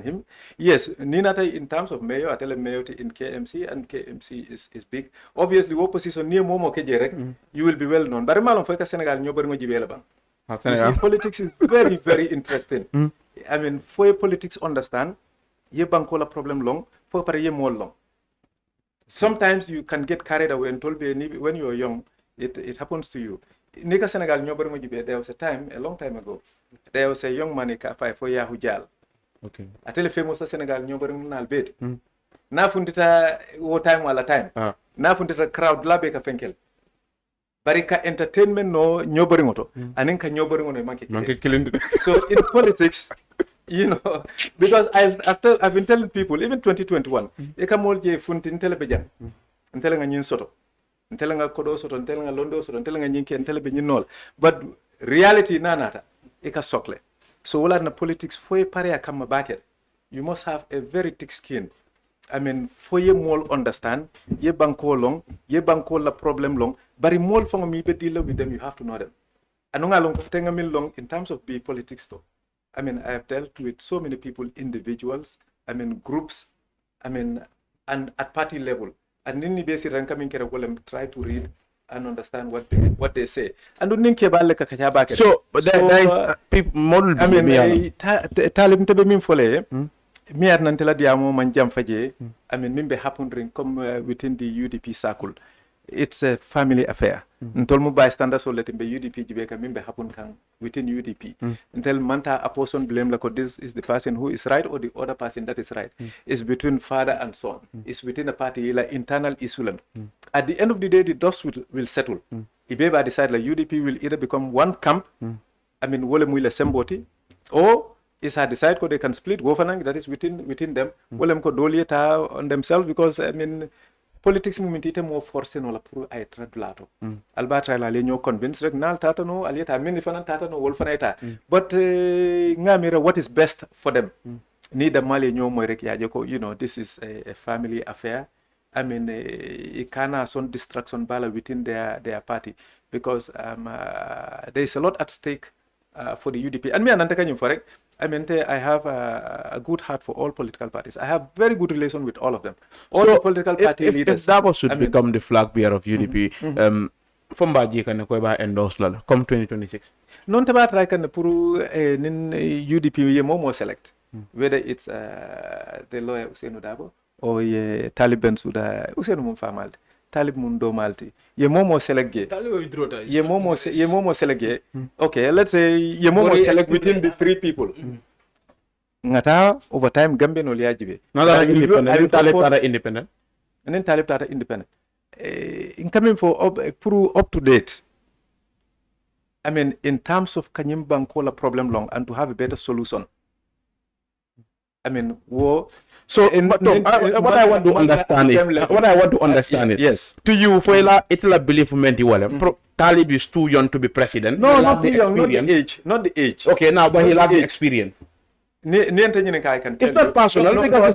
him. Yes, Ninata in terms of mayor, I tell him mayor in KMC, and KMC is big. Obviously, opposition near Momo Kejerek, you will be well known. But Malon Feka Senegal, nobody Jibelabang. Politics is very, very interesting. I mean, for politics understand, ye bankola problem long, for pare ye more long. Sometimes you can get carried away and told me when you are young, it happens to you. Nika Senegal, there was a time, a long time ago, there was a young man for Yahoo Jal. Okay. I tell you, famous Senegal, Albeit. Na fundita wo time wala time. Na fundita crowd labe ka fenkel. Barika entertainment no nyoboringoto. Aninka nyoboringono manke. So in politics, you know, because I've been telling people, even 2021, ekamolje funtin telebejan, ntelenga nyin soto, ntelenga kodo soto, ntelenga londo soto, ntelenga nyinke, ntelebe nyinol. But reality nanata, eka sokle. So wala na politics foye pare akama baket. You must have a very thick skin. I mean, for ye more understand, ye banko long, ye banko la problem long, but in more from me be deal with them, you have to know them. Anunga long tenga mil long in terms of politics though. I mean, I have dealt with so many people, individuals, I mean, groups, I mean, and at party level. And in the basic ranking, try to read and understand what they say. And so, but there is people model. I mean, Talib tebe min fole. Me at Nantela Diamo Manjam Faje. I mean, mimbe happening come within the UDP circle. It's a family affair. Until mu bystander so let him be UDP jibeka mimbe happen kan within UDP. Until manta a person blame like this is the person who is right or the other person that is right. It's between father and son. It's within a party like internal issue. At the end of the day, the dust will settle. Ibeba decide like UDP will either become one camp. I mean, wole muile semboti, or is had decide they can split governance that is within them. Wolem ko dolieta on themselves because I mean. Politics movement ite mo force no la pour ay tradulato albatra la le ñoo convince rek nal tata no alieta mini fanan tata no wol fanayta but ngamira what is best for them ni da mali ñoo moy rek yaaje ko you know this is a family affair. I mean it kana some distraction bala within their party because there is a lot at stake for the UDP and me ananta kanyum for rek I mean, I have a good heart for all political parties. I have very good relation with all of them. All the political party leaders. If Taboah should become the flag bearer of UDP, from Baji can endorse come 2026. Non tabat right can puru UDP ye more select. Whether it's the lawyer Usainu Dabo or ye Taliban Suda Usainu Mumfamalti. Talib Mundo Malti. Ye momo select. Ye momo select. Okay, let's say ye momo select within the three people. Ngata over time Gambia no liajibe. Nada independent. Talib independent. And then Talib Tata independent. In coming for up to date. I mean, in terms of Kanyim Bankola problem long and to have a better solution. I mean, war. So, what I want to understand is, yes. To you, for it's a belief Talib is too young to be president. No, not too young, not the age. Okay, now, but he lacks the experience. It's not personal because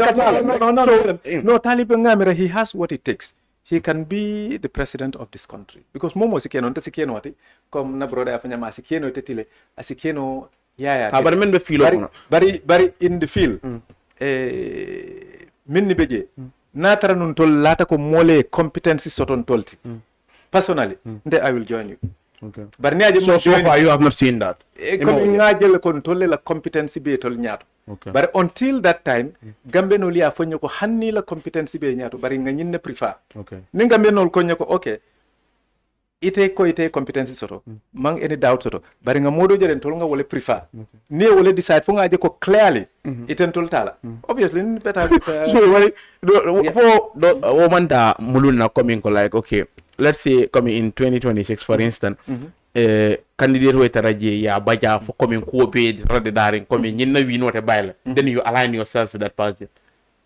no, Talib Ngamira, he has what it takes. He can be the president of this country because Momo Sikeno, Sikeno, come na brother Afanyama Sikeno Tetile, Asikeno Yaya. But in the field. Minni beje natara nun tol lata ko mole competency soton tolti personally I will join you. Okay, but so far you have not seen that comme ngajel kon tolle la competency be tol ñaato. Okay, but until that time gambe no liya fonyo ko hanni la competency be ñaato bari nga ñinne prefer. Okay, ni gambe no ko ñako okay ite competency soto mang any doubt soto bari nga modo jeren tol nga wala prefer ne wala decide fo nga je ko clearly iten tol tala obviously better for woman da muluna coming ko like okay let's say coming in 2026 for instance candidate we taraje ya baja for coming ko be rade daring coming nyina wi note bayla then you align yourself to that party.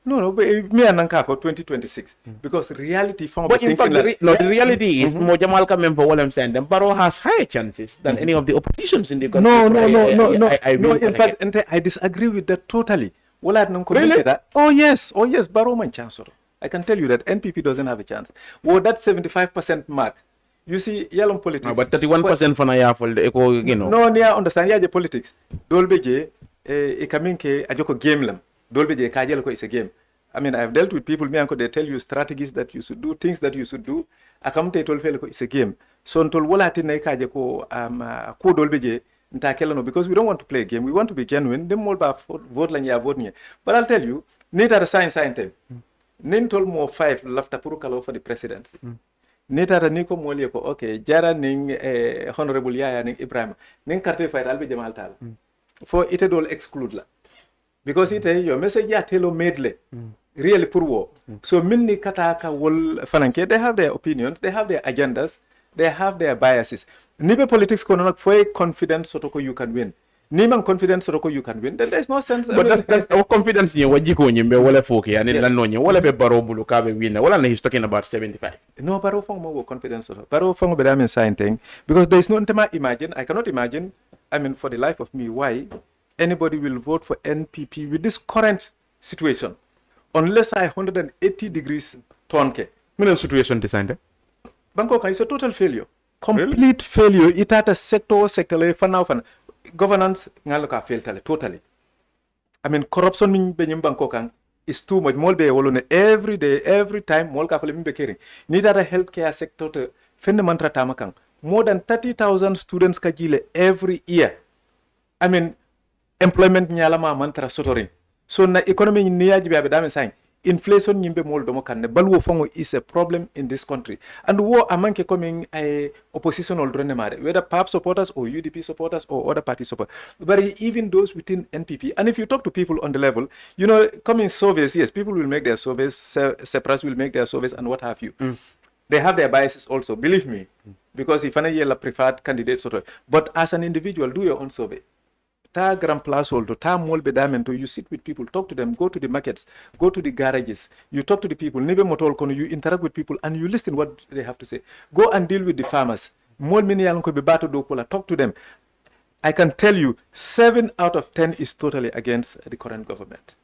No, but me and Nanka for 2026 because reality from but in fact the reality is more Jamal Kamem for what I'm saying them Barrow has higher chances than any of the oppositions in the country. No, in fact I disagree with that totally. Really? Oh yes, Barrow man chance. I can tell you that NPP doesn't have a chance. Well, that 75% mark, you see, yalong politics. No, but 31% for na for the eco, you know. No, near understand the politics. Dolbeje, ikaminke ajoko game lam. Dolbeje kajelko is a game. I mean, I've dealt with people, they tell you strategies that you should do, things that you should do. Akamte tolfelko is a game. So until walati na ikaje ko ko dolbeje ntakelano, because we don't want to play a game. We want to be genuine. Dem mol ba vote la nya vote nye. But I'll tell you, need a science time. Nin tol mo 5 lafta puru kalo for the presidency. Nita niko moli ko okay jara ning honorable Yaya ning Ebrima ning carte fight albe jamal tal for ite dol exclude la because ite your message ya telo medle really pour war so minni kataka wol fananke, they have their opinions, they have their agendas, they have their biases. Nibe politics kono nak for confidence sotoko you can win. Nimang confidence sotoko you can win, then there's no sense. But that's our confidence in wajiko nyimbe wala foki and in lanonye wala be baro bulu kabe win wala he's talking about 75. No, baro fong mo confidence baro fong be dami sign thing because there is no imagine. I cannot imagine. I mean, for the life of me, why anybody will vote for NPP with this current situation unless I 180 degrees tonke. Minimum situation designed. Bangkok is a total failure, complete failure. It had a sector le fan. Governance ngaloka fail totally. I mean, corruption min benyim Bangkok is too much. Mol be wolone every day, every time. Mol ka fale min be caring. Need a healthcare sector to fundamental tamakang. More than 30,000 students kajile every year. I mean, employment nyalama mantra sotoring. So na economy niya jibe abedame sign. Inflation nyimbe mol domo kanne balwo fongo is a problem in this country. And war amanke coming a oppositional drenemare, whether PAP supporters or UDP supporters or other party supporters. But even those within NPP. And if you talk to people on the level, you know, coming surveys, yes, people will make their surveys, separatists will make their surveys and what have you. They have their biases also, believe me. Because if I a preferred candidate sort of, but as an individual, do your own survey. Ta grand place holdo, ta mol bedamento, you sit with people, talk to them, go to the markets, go to the garages, you talk to the people, nibe motol kono, you interact with people and you listen what they have to say. Go and deal with the farmers. Mol mini yalonko bebato dokola, talk to them. I can tell you 7 out of 10 is totally against the current government.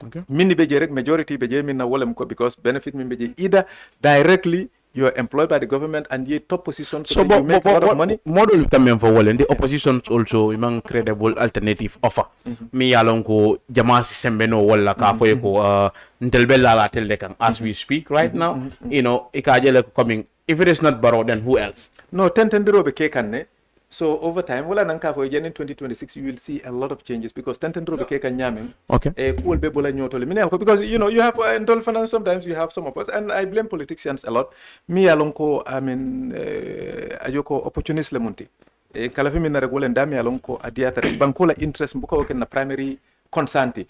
Okay. Mini beje majority beje minna wolemko because benefit min beje either directly you are employed by the government and you top position so you make a lot of money. Model coming for well and the opposition also among credible alternative offer. Me along ko jamasi sembeno wala ka fo ko ntelbella la teldekan as we speak right now. You know, ikajele coming. If it is not Barrow, then who else? No, 10 robe kekanne. So over time, wala nanka for in 2026, you will see a lot of changes because 10 robe kekan nyaming. Okay. Cool be bola nyotole. Because you know you have indol finance. Sometimes you have some of us, and I blame politicians a lot. Me alonko, I mean, ayoko opportunist lemunti. Kalafi minna regule ndami alonko adiata bankola interest mbuka woken na primary consanti.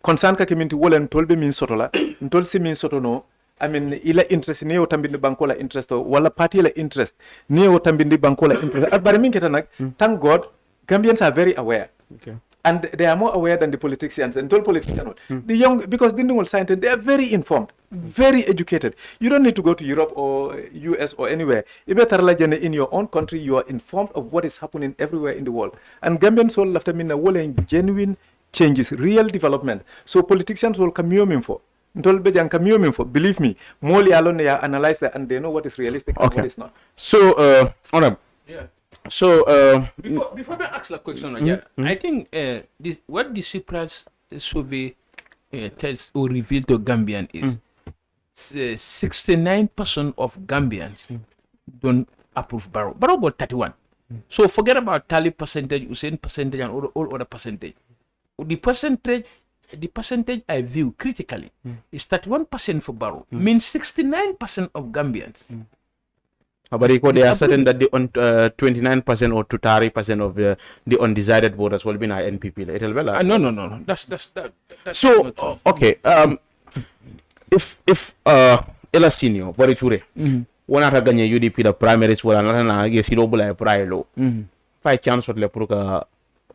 Consanka kiminti wole ntolbe min sotola, ntolsi min sotono. I mean, ila interest ni otambindi bankola interest wala party la interest ni otambindi bankola interest. But thank God, Gambians are very aware. Okay. And they are more aware than the politicians and told politicians. The young, because the scientists, they are very informed, very educated. You don't need to go to Europe or US or anywhere. In your own country, you are informed of what is happening everywhere in the world. And Gambians all after me genuine changes, real development. So politicians will come for. Believe me, more alone analyze that and they know what is realistic and what is not. So, Honorable. Yeah. So, before I ask the question, I think what the Cyprus survey tells or revealed to Gambian is 69% of Gambians don't approve Barrow. Barrow got 31. So forget about tally percentage, Usain percentage, and all other percentage. The percentage I view critically is 31% for Barrow, means 69% of Gambians. But they are certain that the 29% or 30% of the undecided voters will be in NPP. No. That's so okay. If Ela Senior, Bari Ture, one at Ganya UDP the primaries were another yes, he double prior law. 5 chance for the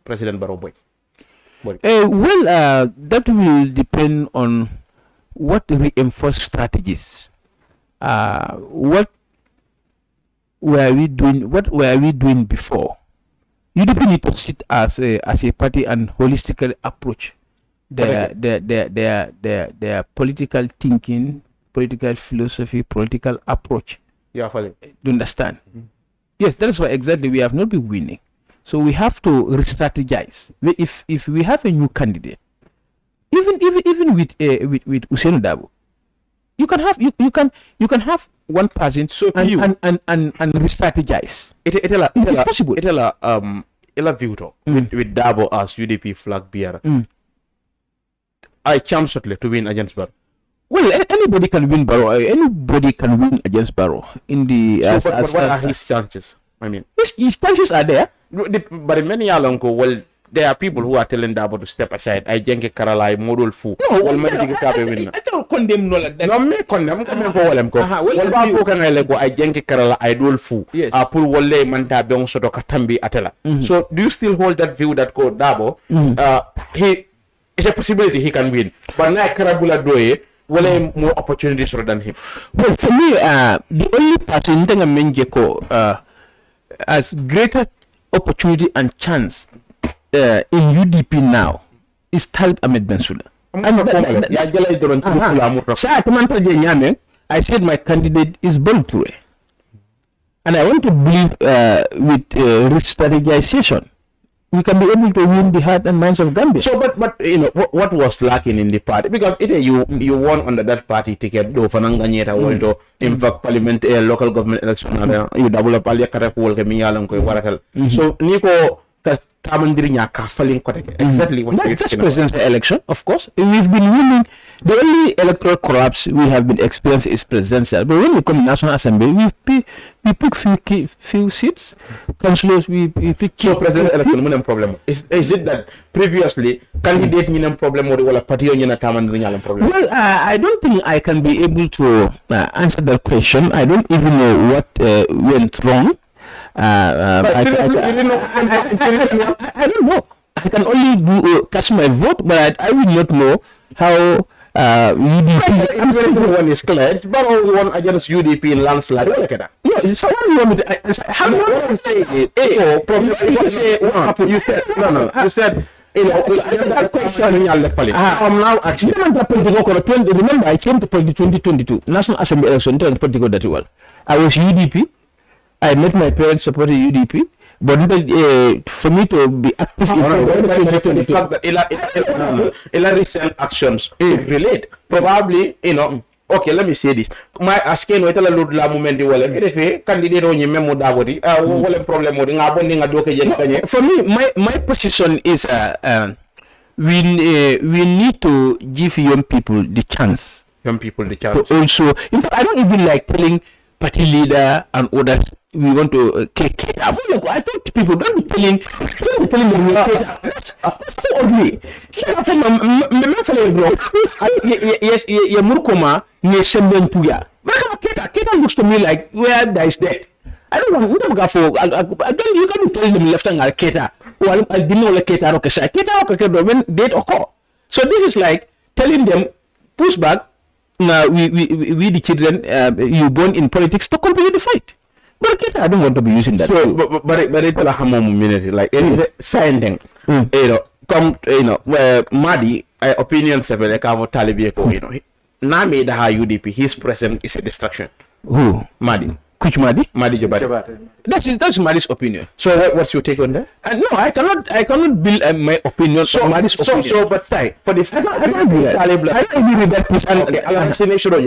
President Barrow. That will depend on what reinforced strategies. What were we doing before? UDP need to sit as a party and holistically approach their political thinking political philosophy, political approach. Yeah, fully. Do you understand? Yes, that is why exactly we have not been winning. So we have to re-strategize. If we have a new candidate, even with Usain Dabo, you can have one person and re-strategize. It is possible. With Dabo as UDP flag bearer. I chance to win against Barrow. Well, anybody can win Barrow. Anybody can win against Barrow. But what are his chances? I mean, his chances are there. But many along well, there are people who are telling Dabo to step aside. I jenke Karalai model fu. No, I don't condemn no like that. No, me condemn come for them ko. Well, Babo can I lego I jenke Karala idol fu. Yes. Pull wole manta bong soto katambi atela. So do you still hold that view that ko Dabo? He it's a possibility he can win. But now Karabula Doye will more opportunities rather than him. Well, for me, the only person thing I mean as greater opportunity and chance in UDP now is Talib Ahmed Bensouda. I said my candidate is Bolture. And I want to believe with re-strategization, we can be able to win the heart and minds of Gambia. So, but you know what was lacking in the party, because you won under that party ticket. Do fananganyeta wolto in fact parliament local government election you double up alia kare ko wolke mi yalan ko waratal. So niko tamandiri nya ka falling ko exactly what that's presidential election. Of course, we've been winning. The only electoral collapse we have been experiencing is presidential. But when we come to National Assembly, we pick few seats. Councillors, we pick. So presidential election minimum problem. Is it that previously candidate minimum problem or a party on your problem? Well, I don't think I can be able to answer that question. I don't even know what went wrong. I don't know. I can only cast my vote, but I will not know how. UDP one is clear. It's Barrow won against UDP in landslide. Look at that. No, so what do you want me to answer? How do you want to say it? You said no. You said that question. I'm now actually. Remember, I came to politics 2022 National Assembly election. Didn't political that well. I was UDP. I met my parents supported UDP. But for me to be active in the fact that recent actions relate. Probably, okay, let me say this. My asking what la load la moment candidate on your memo dabodi problem for me, my position is we need to give young people the chance. To also, in fact, I don't even like telling party leader and others we want to cater. I told people don't be telling them we cater. That's so ugly. Yes, Murkoma Yesembentuya. Cater looks to me like where there is dead. I don't want to you can tell them left and cater. Well, I didn't know cater when dead occur. So this is like telling them push back. Now we the children you born in politics to continue the fight. But I don't want to be using that. So, but it's a minute like saying thing. Madi opinion seven like our Taliban. Nami the UDP. His presence is a distraction. Who? Madi. Which Madi? Madi Jabati. That's Madi's opinion. So what's your take on that? No, I cannot build my opinion on Madi's opinion. So, but say for the I don't agree with that person. Okay,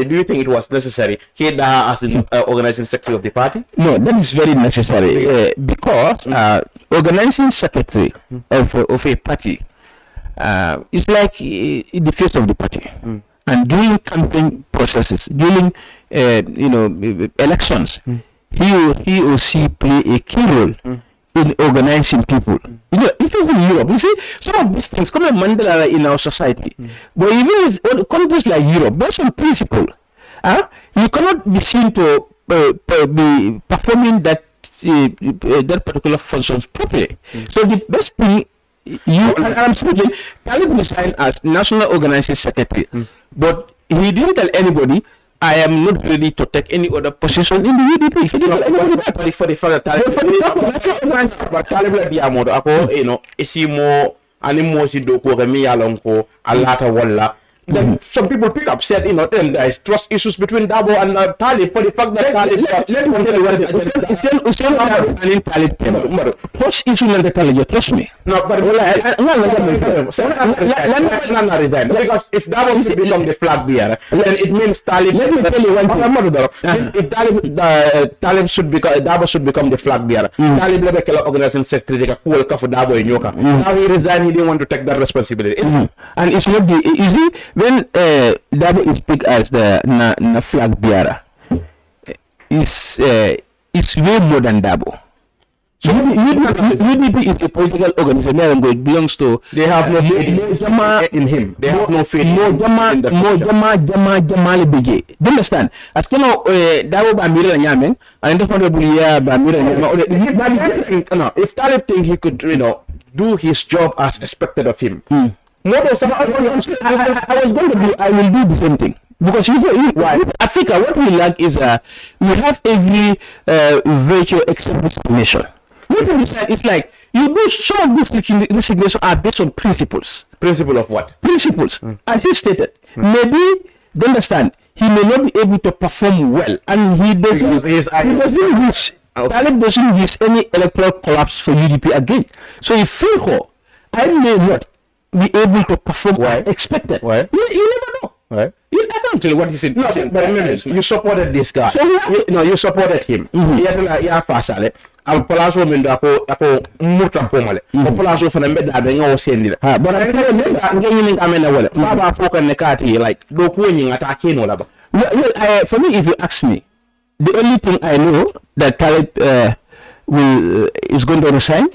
do you think it was necessary here as the organizing secretary of the party? No, that is very necessary because organizing secretary of a party is like in the face of the party. And during campaign processes, during elections, he or she play a key role in organizing people. It is in Europe. You see, some of these things come in Mandela in our society. But even in countries like Europe, based on principle, you cannot be seen to be performing that particular functions properly. So the best thing I'm speaking, Talib resigned as National Organizing Secretary, but he didn't tell anybody, I am not ready to take any other position in the UDP. He didn't tell anybody that. For the fact that but Talib is he more animosity do ko mi along ko alata wala Then some people pick up, said, you know, then there is trust issues between Taboah and Talib for the fact that Talib. Let me tell you what trust issue and the Talib, trust me. No, but let me resign. Because if Taboah should become the flag bearer, then it means Talib. Let me tell you one thing. If Talib should become, Taboah should become the flag bearer. Talib never kill organizing secretary, cool for Taboah in Yoka. Now he resigned, he didn't want to take that responsibility. And it's not the easy. When Taboah is picked as the flag bearer, it's way more than Taboah. So UDP is a political organization and it belongs to. They have no faith in him. They have no faith. More Jamali Bege. Do you understand? As you know, Taboah Bamira Nyamen and the honorable Bamira Nyamen. If Talib think he could, you know, do his job as expected of him. I will do the same thing. Because Africa, what we lack is we have every virtue except resignation. What we decide is like you do some of these resignations are based on principles. Principle of what? Principles. As he stated, maybe they understand he may not be able to perform well, and he doesn't wish. Talib doesn't wish any electoral collapse for UDP again. So if Fijo, I may not be able to perform as expected. Why? You never know. Right. I can't tell you what he said. No, but remember, you supported this guy. So you supported him. Yeah, Fasale. I'll palazzo mendo ako muta pomale. Palazzo for the meda benga o sendi. But I tell you that ngini kamena wala. Baba foka nekati like do kwenye atake no laba. Well, for me, if you ask me, the only thing I know that Talib is going to resign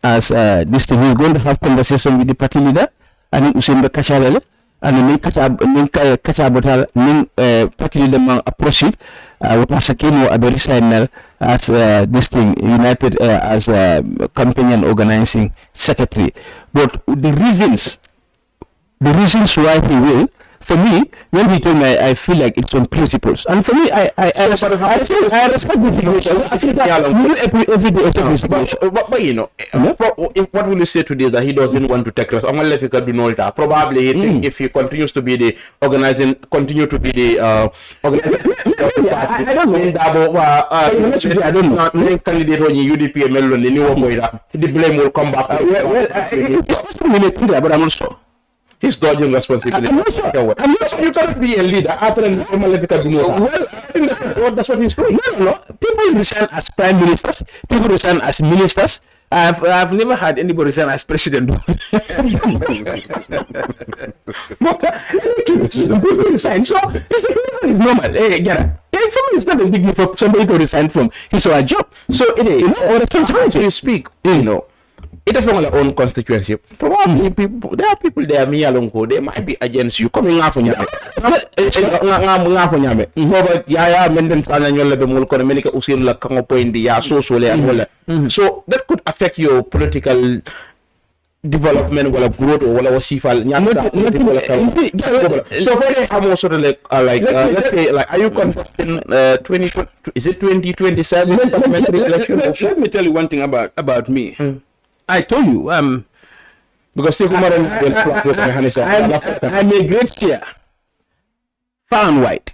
as this thing. He's going to have conversation with the party leader and Usain Kachalele. And then Kacha Botal, party leader proceed with Asakino Aberisainel as this thing united as campaign organizing secretary. But the reasons why he will, for me, when he told me, I feel like it's on principles. And for me, I respect the situation. I feel that every day but you know, what will you say to this that he doesn't want to take responsibility? Probably if he continues to be the organizing, continue to be the I don't know. Candidate on UDP and Melon, the new the blame will come back. But I'm not sure. He's dodging responsibility. I'm not sure. You cannot be a leader after an Well, I think that's what he's doing. No. People resign as prime ministers. People resign as ministers. I've never had anybody resign as president. People resign. So it's normal. Hey, get it. It's not a big deal for somebody to resign from his or her job. So it is, responsibility you speak, you know. It is from our own constituency. Probably there are people there, me alone, they might be against you coming out from Yame. But Yaya Menden Sanyang Mulko America Usin La Congo point the so so that could affect your political development or growth or whatever. So when they have also like let's say like are you contesting 2027 parliamentary election? Let me tell you one thing about me. I told you, because I'm a great seer, far and wide,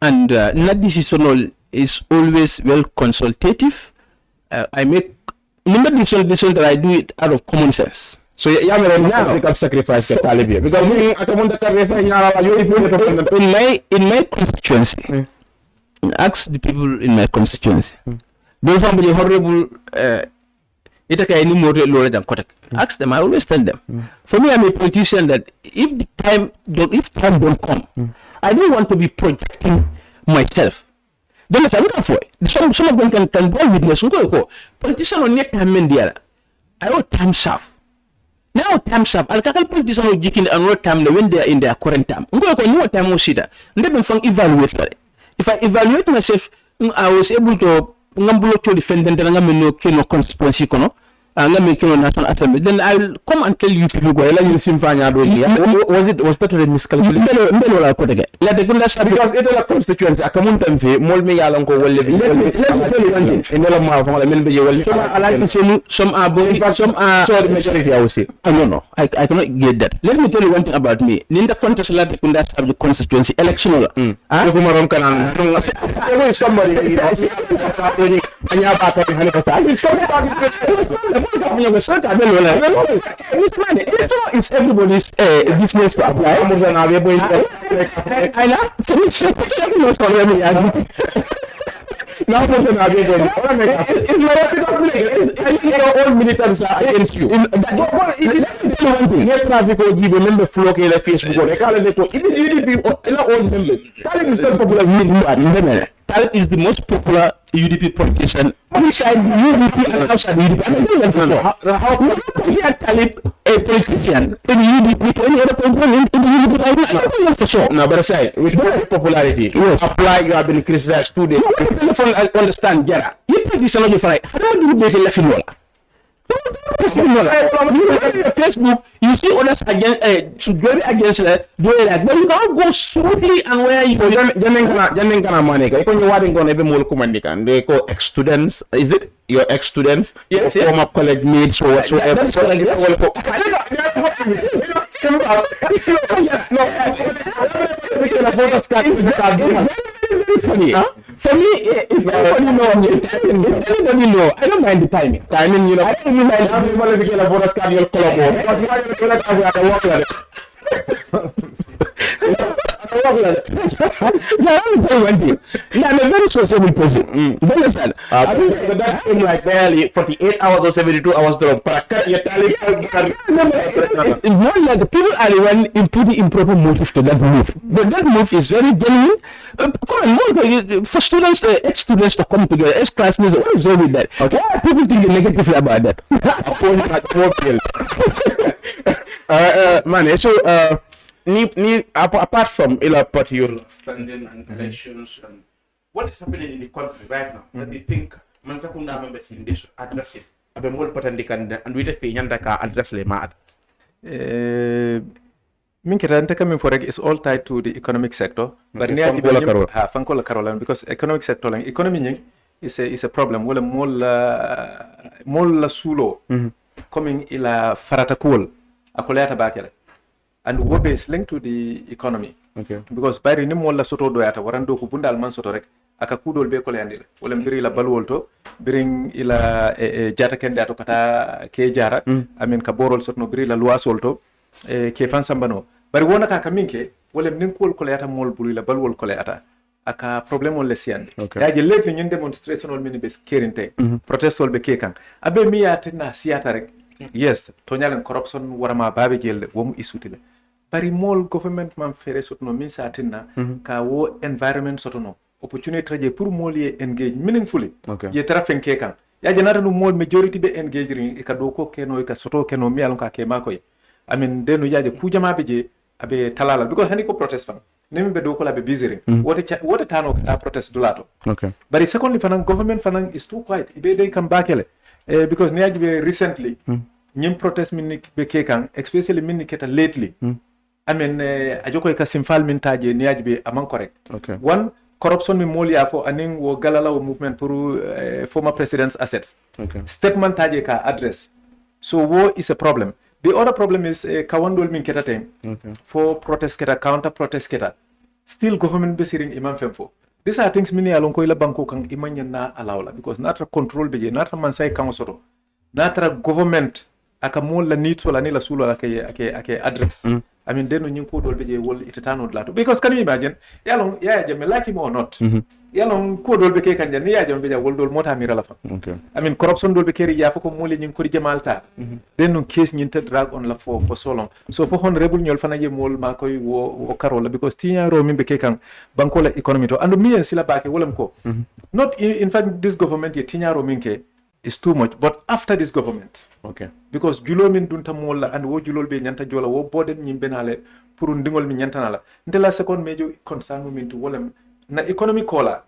and not decisional is always well consultative. I make number decision that I do it out of common sense. So you can sacrifice the Taliban because in my constituency, ask the people in my constituency. Those are the horrible. Ask them. I always tell them. For me, I'm a politician that if time don't come, I don't want to be projecting myself. Then I look for it. Some of them can bear witness. Politician on net time India. I want time serve. Now time serve. I'll tell politician who jikin and what time when they are in their current time. I'm going to know what time we see that. Let them evaluate. If I evaluate myself, I was able to defend the constituency I'm making on National Assembly, then I will come and tell you people go. Was that a miscalculation? LatriKunda Sabiji, because it is a constituency. I come on time for more me along go well. Let me tell you one thing. In all of some are both, some are so the majority. I will say, no, I cannot get that. Let me tell you one thing about me. In the contest, LatriKunda Sabiji constituency electional. Somebody. It's everybody's business to apply. Now, all militants are against you. Talib is the most popular UDP politician inside UDP and outside UDP. How can Talib a politician in UDP to any other politician in the UDP? That's for sure. Now, but aside, with popularity, apply, you have been criticized today. Understand, Gera. You politician on your fight. How do you make a left in Facebook, you see others against should go against that, do it like, but you can't go smoothly and where you they call ex-students, is it? Your ex-students, yes, former college mates or whatsoever. For me, if anybody know, I don't mind the timing. Timing, you know, I don't mind having a voters card, you'll I'm a very sociable person. You understand? That thing like barely 48 hours or 72 hours drop. It's not like the people are the one into the improper motive to that move. But that move is very genuine. Come on, for students, ex-students to come together, ex-classmates, what is wrong with that? Okay. Why are people thinking negatively about that? Man, so apart from your standing and elections, and what is happening in the country right now? That they think Mansakunda members in this address it. Abe more potential and we just pay Yandaka address le mad. Minketa coming for is all tied to the economic sector, but near Fankola Caroline because economic sector like economy is a problem. Well, more sulo coming ila faratakul akoleta bakele. And what is linked to the economy. Okay. Because by the name soto doyata warando kubunda alman soto rek akakudol be kole andile wala mbiri la balwolto bring ila jata kende ato kata ke jara amen ka borol sotno biri la luasolto ke fansambano bari wona ka kaminke wala ninkol kole ata mol buri la balwol kole ata aka problem on lesiande yaje lately ñen demonstration on mini bes kerinte protest be kekan abe miyata na siata rek yes to nyalen corruption warama babe gel womu isutile bari mol government man fere sotno min satinna ka wo environment sotono opportunity traje pour mol ye engage meaningfully ye trafen kekan ya janata no mol majority be engage rin e ka do ko keno e ka soto keno mi alon ka ke makoy amin denu yaje ku jama be je abe talala because hani ko protest fan nemi be do ko la be busy rin wote tano ka protest dulato bari secondly fanan government fanan is too quiet ibe dey kam bakele because ne yaji be recently nyim protest min be kekan especially min keta lately I mean, ajoko ka simfal min taje niaji be among correct. Okay. One, corruption min moli afo aning wo galala wo movement pour former president's assets. Okay. Statement taje ka address. So wo is a problem. The other problem is kawandol min keta time for protest keta, counter protest keta. Still government besiring imam femfo. These are things mini alon ko ila banko kang imanya na alawla because natra control beje natra mansai kang soto. Natra government aka mola needs wala nila sulo ake address. I mean, then you could be wall itatano lato. Because can you imagine? Yalong, yeah, you may like him or not. Yalong could all be cake and Jania, John Villa, Wold Mota Miralafa. Okay. I mean, corruption will be carried Yafoko Moli in Kurijamalta. Then no case ninted drag on la for so long. So for Honorable Yolfanaye Mol Makoi or Carola, because Tia Romin Bekekan, Bankola economy. And me and Silabaki, Wolamko. Not in fact, this government, Tia Rominke, is too much. But after this government, okay, because julo min dunta molla and wo julol be nyanta jola wo boden nyim benale pour ndingol mi nyanta nala ndela second major concern min to wolem na economic kola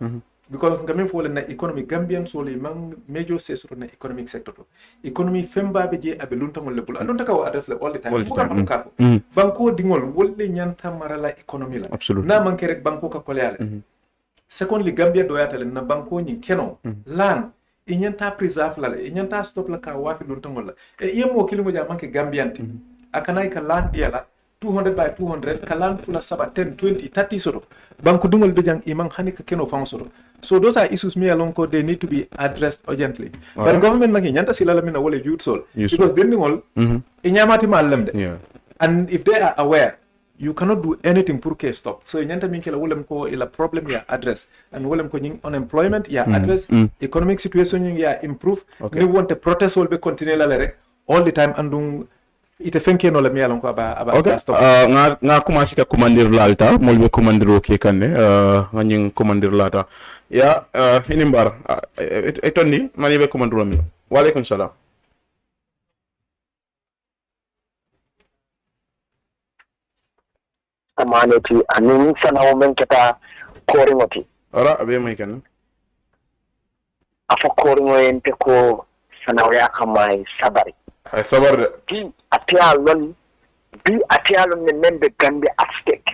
because ngamen fo na economy Gambian soli man major sesro na economic sector to economy femba be je abe lunta ngol lebul alon taka address le all the time buka man kafo banko dingol wolle nyanta marala economy la na man rek banko ka koleale secondly Gambia do yatale na banko nyi keno lan e nyanta preserve la e nyanta stop la ka wafi lunta ngol la e yemo kilimo ja manke Gambian ti akanai ka land dia la 200 by 200 kalan fula saba 10 20 30 soro banko dungol be jang imam hani ka keno fang soro. So those are issues me along code they need to be addressed urgently. But government magi nyanta silala mina wole youth soul because then ngol inyamati malemde. And if they are aware you cannot do anything pour que stop. So nyanta minkela wolem ko ila problem ya address and wolem ko nying unemployment ya address economic situation ya improve ni want a protest will be continue la rek all the time andung ite fenke no la mi alon ko aba stop nga commencé ka commander lalta molbe commander ke kanne nga nying commander lata ya inimbar etoni mani be commander mi wa alaykum salam amaneti anin sana women keta koringoti ara abe mai kanne afa koringo ente ko sana ya kamai sabari ay sabar bi atialon ne membe Gambia at stake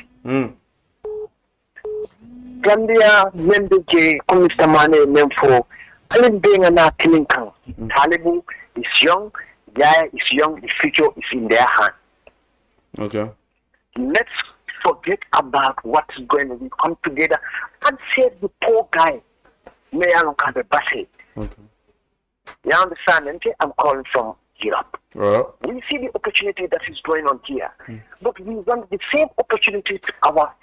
Gambia membe je comme Mr. Manneh memfo alin benga na kilinkan Talibu is young, Yaya is young, the future is in their hand. Okay. Let's forget about what is going on. We come together and save the poor guy. May I look at the basket. Okay. You understand? And I'm calling from Europe. We see the opportunity that is going on here, but we want the same opportunity to our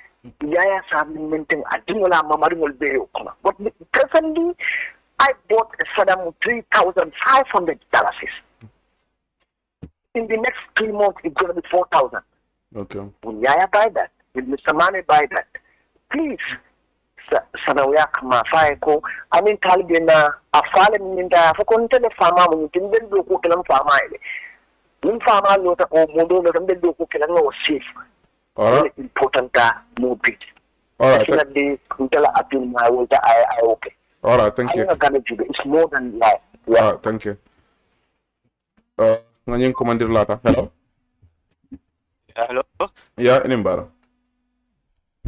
Yaya Sanyang Adimola Mamarimol Beyo. But presently, I bought a Saddam $3,500. In the next 3 months, it's going to be 4,000. Okay. Will Yaya buy that? Will Mr. Manneh buy that? Please. Sanawaya kama faiko amin talibina afale minda fakonte le fama mun tindel do ko kelam fama ile min fama lo ta o modo lo tindel do ko kelam no safe all right important no bit all right the kuntala apil ma wota I okay all right thank you it's more than life yeah thank you ngani commander lata hello yeah inimbara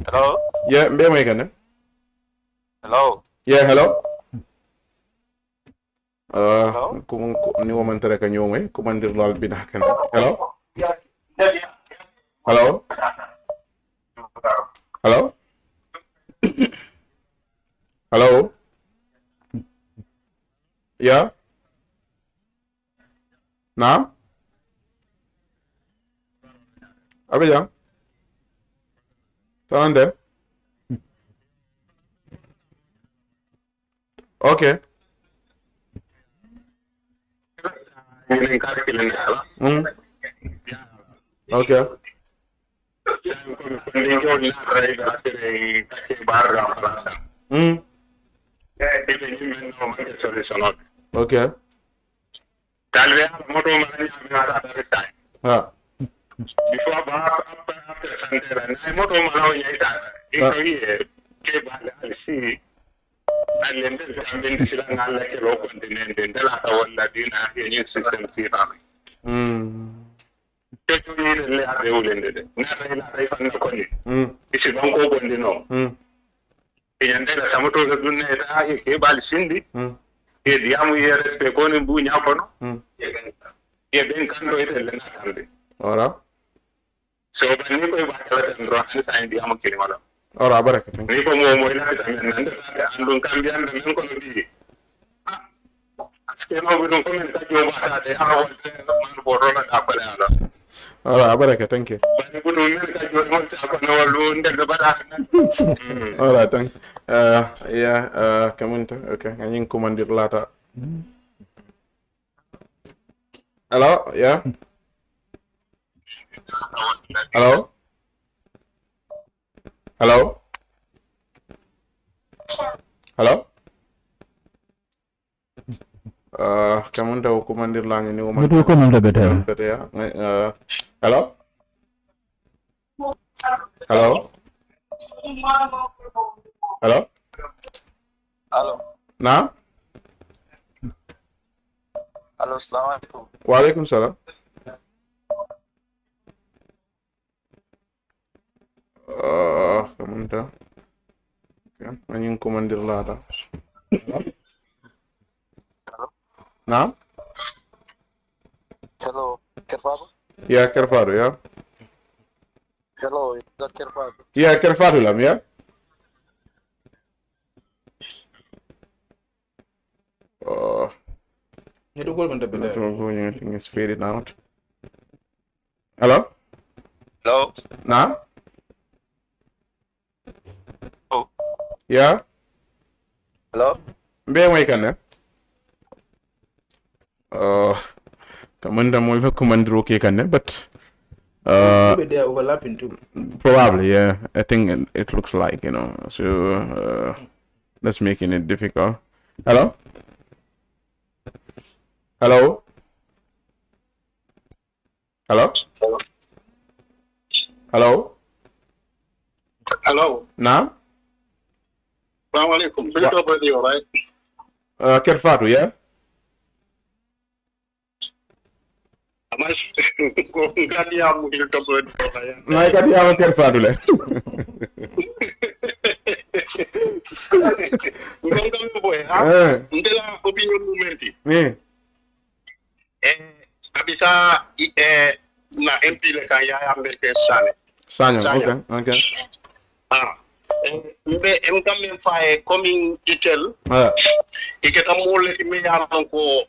hello yeah mbe mai kana hello. Yeah, hello. Kung ni woman tere kanyo may commander lal binakan. Hello. Hello. Hello. Hello. Yeah. Nah. Apa jang? Tanda. Okay. Okay. Okay. Ora baraka. Ni ko mo mo ina ta men nanda andun kambian da men ko di. Ke no bi dun ko men ta jo ba ta de ha wal te man bo ro na ta pala ala. Ora baraka thank you. Ba ko no men ta jo mo ta ko no lu ndel ba da. Ora thank yeah kamunta okay ngani commander lata. Hello yeah. Hello. Hello? Hello? Kamu tahu komandir lang ini umar. Betul komandir betul. Betul ya. Hello? Hello? Hello? Naam. Allo, assalamualaikum. Waalaikumsalam. Kamunta. Anjing komandir lada. Naam. Hello, Kerr Fatou. Ya, Kerr Fatou, ya. Hello, is that Kerr Fatou? Ya, Kerr Fatou lam, ya. You do go on the bill. I think it's faded out. Hello? Hello? Naam? Oh. Ya? Hello? Mbe mo ikane? Commander mo ifa commander okay kan, but maybe they are overlapping too. Probably, yeah. I think it looks like, you know. So that's making it difficult. Hello? Hello? Hello? Hello? Hello? Naam? Assalamualaikum. Filter radio, right? Kerr Fatou, yeah? Kadiamu filter radio. Nah, kadiamu Kerr Fatou le. Ngombe boy, ha? Ndela opinion movement. Abita na MP le kan Yaya Sanyang, okay. Mbe mkamen fae coming itel. Iketa mole me ya ko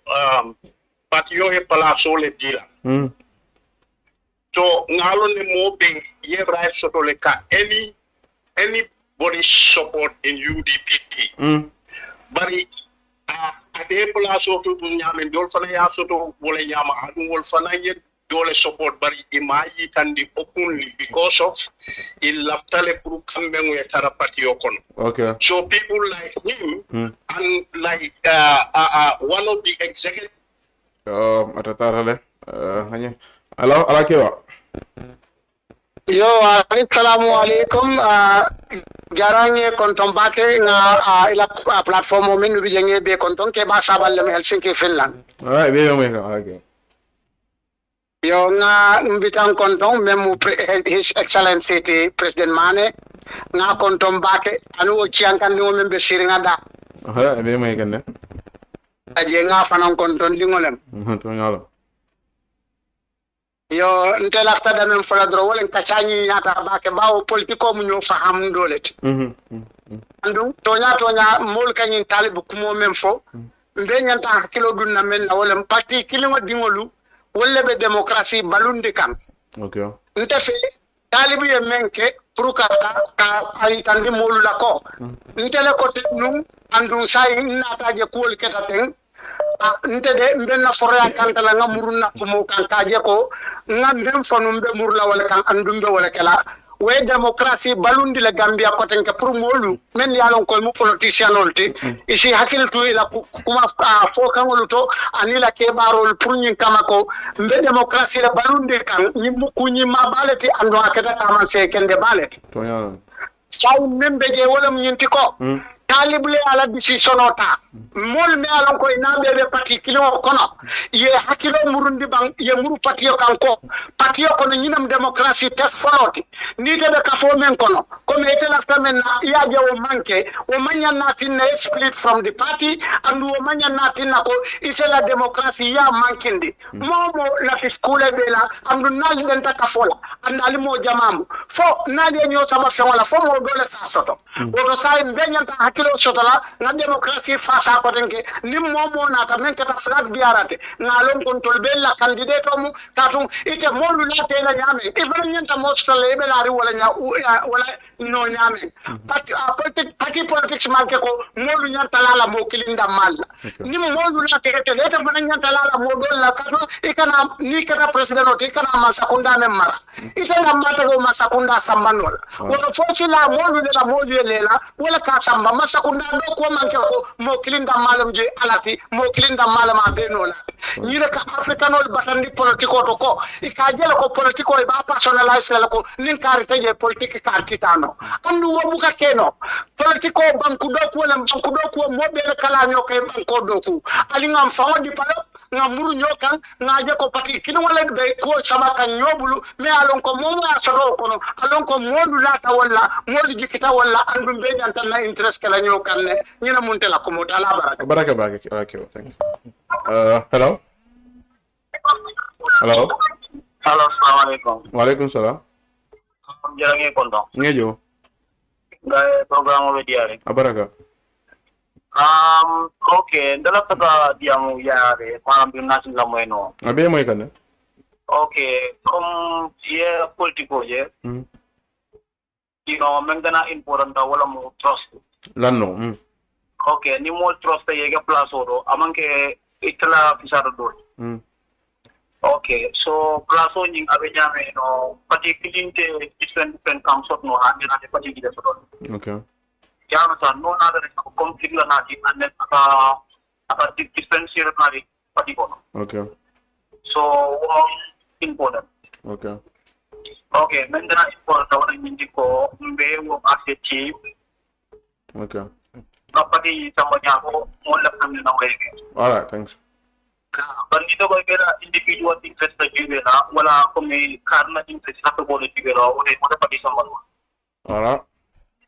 patio e palaso le dila. So ngalo ne mo be ye right soto le ka anybody support in UDP. Bari ade palaso to nyame dol fana ya soto wala nyama adu wol fana ye dole support bari imaji kandi openly because of il laftale pour kambe ngwe tara patio kono. Okay. So people like him and like one of the executive atatarale hanya ala kewa. Yo, assalamu alaikum. Jarangnya kontom bake nga ila platform min bi jenge be kontom ke ba sabal le Helsinki Finland. Alright, be okay. Yo nga mbitan kontom memu His Excellency President Manneh nga kontom bake anu o ciankan no membe siringa da. Be may kan ne. Aje nga fanan kontom dingolem. To ngalo. Yo ntela tada men fala dro wala kacani nyata bake bawo politiko mu ñoo faham dolet. Andu tonya mol kanyin talibu kumo men fo mbe nyanta kilo dunna men na wala parti kilimo dingolu wala be demokrasi balundi kan. Okay. Nte fe talibu ye menke pour ka ay tandi molu la ko. Ntele ko num andu say nata je ko ketaten nte de mbe na forya kantala nga muruna kumo kankaje ko nga ndem fonu mbe murla wala kan andumbe wala kala we demokrasi balundi la Gambia ko tanke pour molu men yalon ko mu politicien olti isi hakil tu ila kuma fo kan woluto anila ke barol pour nyin kamako mbe demokrasi la balundi kan nyimu kunyi mabaleti ando akata tamanse kende baleti To yalo. saw membe je wala nyinti ko talibule ala decision ota mol me alon ko ina be parti kilo kono ye hakilo murundi bang ye muru patio kanko patio kono nyinam demokrasi test foloti ni de ka fo men kono ko me ete la tamen na ya je o manke o manya natin na split from the party and o manya natin na ko ite la demokrasi ya mankindi momo la fiskule bela andu nali den ta kafola andali mo jamamu fo nali nyo sama wala fo mo dole sa soto o sa mbenya ta kilo sotola na demokrasi fasa ko denke nim momo na ta men kata flag biarate na lon control bella candidate mu tatu ite molu na te la nyame e bana nyanta mostale be la ri wala nya wala no nyame parti politics marke ko molu nyanta la mo kilinda mal nim molu na te te leta bana nyanta la mo do la katu ikana ni kata president oti kana masakunda men mara ite na mata ko masakunda sambanol wala fosi la molu de la molu lela wala ka samba masakunda do ko manke ko mo kilinda malam je alati mo kilinda malam abenola nyira ka africanol batandi politiko to ko ikajela ko politiko e ba personalize la ko nin karite je politique kartitano andu wo buka keno politique parti ko banku doku wala banku doku mo be kala ñokay banko doku ali ngam fawo di palo ngam muru ñokan ngaje ko parti kino wala be ko sama kan ñobulu me alon ko mo nga sodo kono alon ko modu lata wala modu jikita wala andum be ñanta na interest kala ñokan ne ñina munte la ko mo dala baraka okay thanks hello hello assalamualaikum. Waalaikumsalam. Jalange kondo. Ngejo. Gae program be diare. Abaraka. Okay, ndala taka diamu yare, manam bi nasin la moyno. Abe moy kan. Okay, comme ye politico je. You know, mengana important wala mo trust. Lanno. Okay, ni mo trust ye ga place odo, amanke itla pisaro do. Okay, so plaso nying abenyame no pati kilinte different comes up no hande na pati gida so. Okay. Jana sa no na da ko complete la na di ane aka different share na di pati ko. Okay. So important. Okay. Okay, mendana important wala nyindi ko mbe wo asset chief. Okay. Pati samanya ko mo la kamne na wege. All right, thanks. Bandito ko kaya individual interest na jibela wala kung may karna interest na tubulo jibela wala mo pati sa mano. Alright.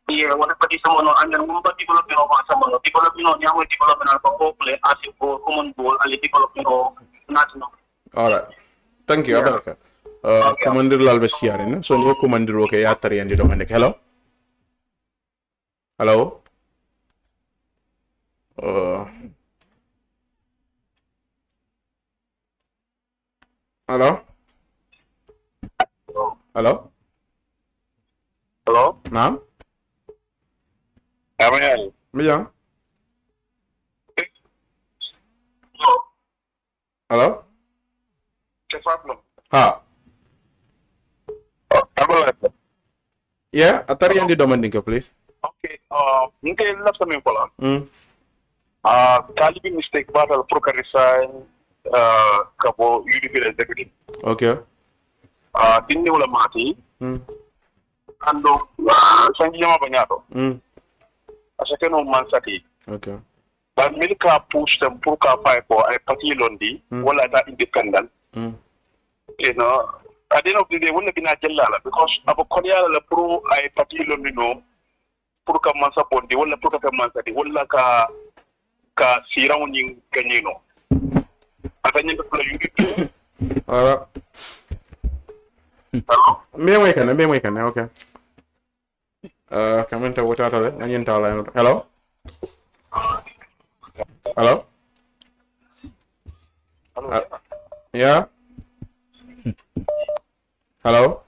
Yeah, wala pati sa mano andyan mo pati develop no sa mano. Develop no niya mo develop na ko play as ko common goal ali develop no national. Alright. Thank you. Abaraka. Commander Lalbe siare na. So no commander okay atari andi do mande. Hello. Hello. Hello? Hello? Hello? Naam? Amen. Mijang? Hello? Kerr Fatou. Ha. Yeah, atari andi do mande please. Okay. Nge lafta min kola. Talibi mistake battle prokarisa kabo UDP executive. Okay. Tinni wala mati. Ando sanji jama banyato. Asake no mansati. Okay. But milka push them pour ka fight for a party londi wala ta independent. You know, at the end of the day wala bina jellala because abo konya la pro ay party londi no pour ka mansa bondi wala pour ka mansati wala ka siraw nyi ganyino. Alright. Me moy kan okay. Kamenta wota tole nanyen tala. Hello. Hello. Yeah. Hello.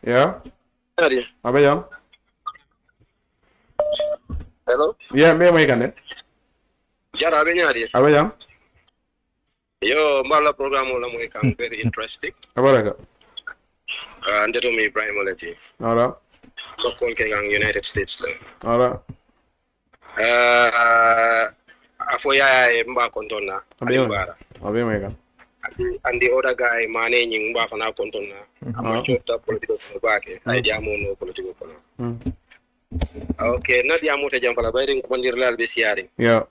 Yeah. Abayam. Hello. Yeah, me moy kan. Jara benyari. Abayam. Yo, mala program la moy kam very interesting. Abaraka. Ndeto mi Ebrima lati. Alright. Lokol ke gang United States la. Alright. Afo Yaya mba kontona. Abe mega. And the other guy Manneh nying mba fana kontona. I'm chota political bake. I Jamano political kono. Okay, na diamote jamfala bayden ko mandir lal be siari. Yeah.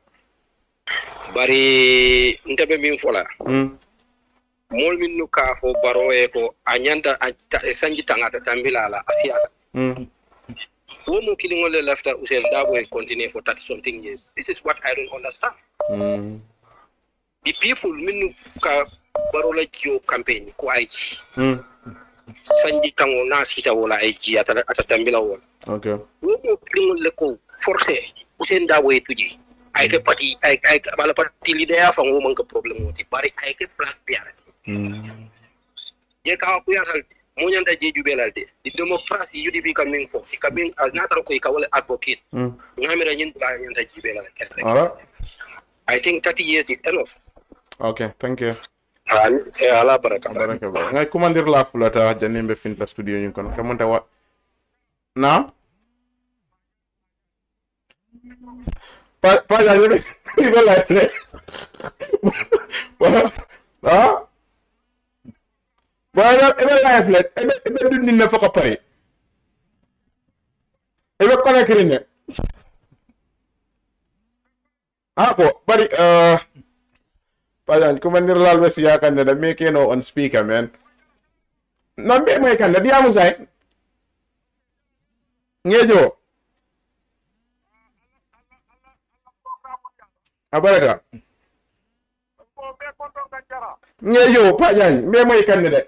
Bari ndebe min fola. Mol min nuka fo baro e ko anyanda sanji tangata tambilala asiata. Wo mo killing le left Usain Dabo continue for 30 something years. This is what I don't understand. The people min nuka baro la kyo campaign ko aiji. Sanji tango na sita wala aiji ata tambila wala. Okay. Wo mo killing le ko forcé Usain Dabo e tuji. Ay ke parti ay bala parti leader fa ngo man ko problem woti bari ay ke black biara ye ka ko yatal mo nyanda jeju belalde di democracy UDP coming for coming as natal ko ka wala advocate ngamira nyin la nyanda jibelal alright I think 30 years is enough. Okay, thank you. Ala baraka ngai commander la fulata janembe finta studio nyin kono kamonta wa na pa ya ni be la tre ah ba ya e be live let e be dun ni na foko pare Ibe connect ne. Ako, bari pajan kumandir lal besi akan da make no on speaker man. Nambe mai kan da dia mu sai. Ngejo. Abaraka. Ngejo pajan me mai kan de.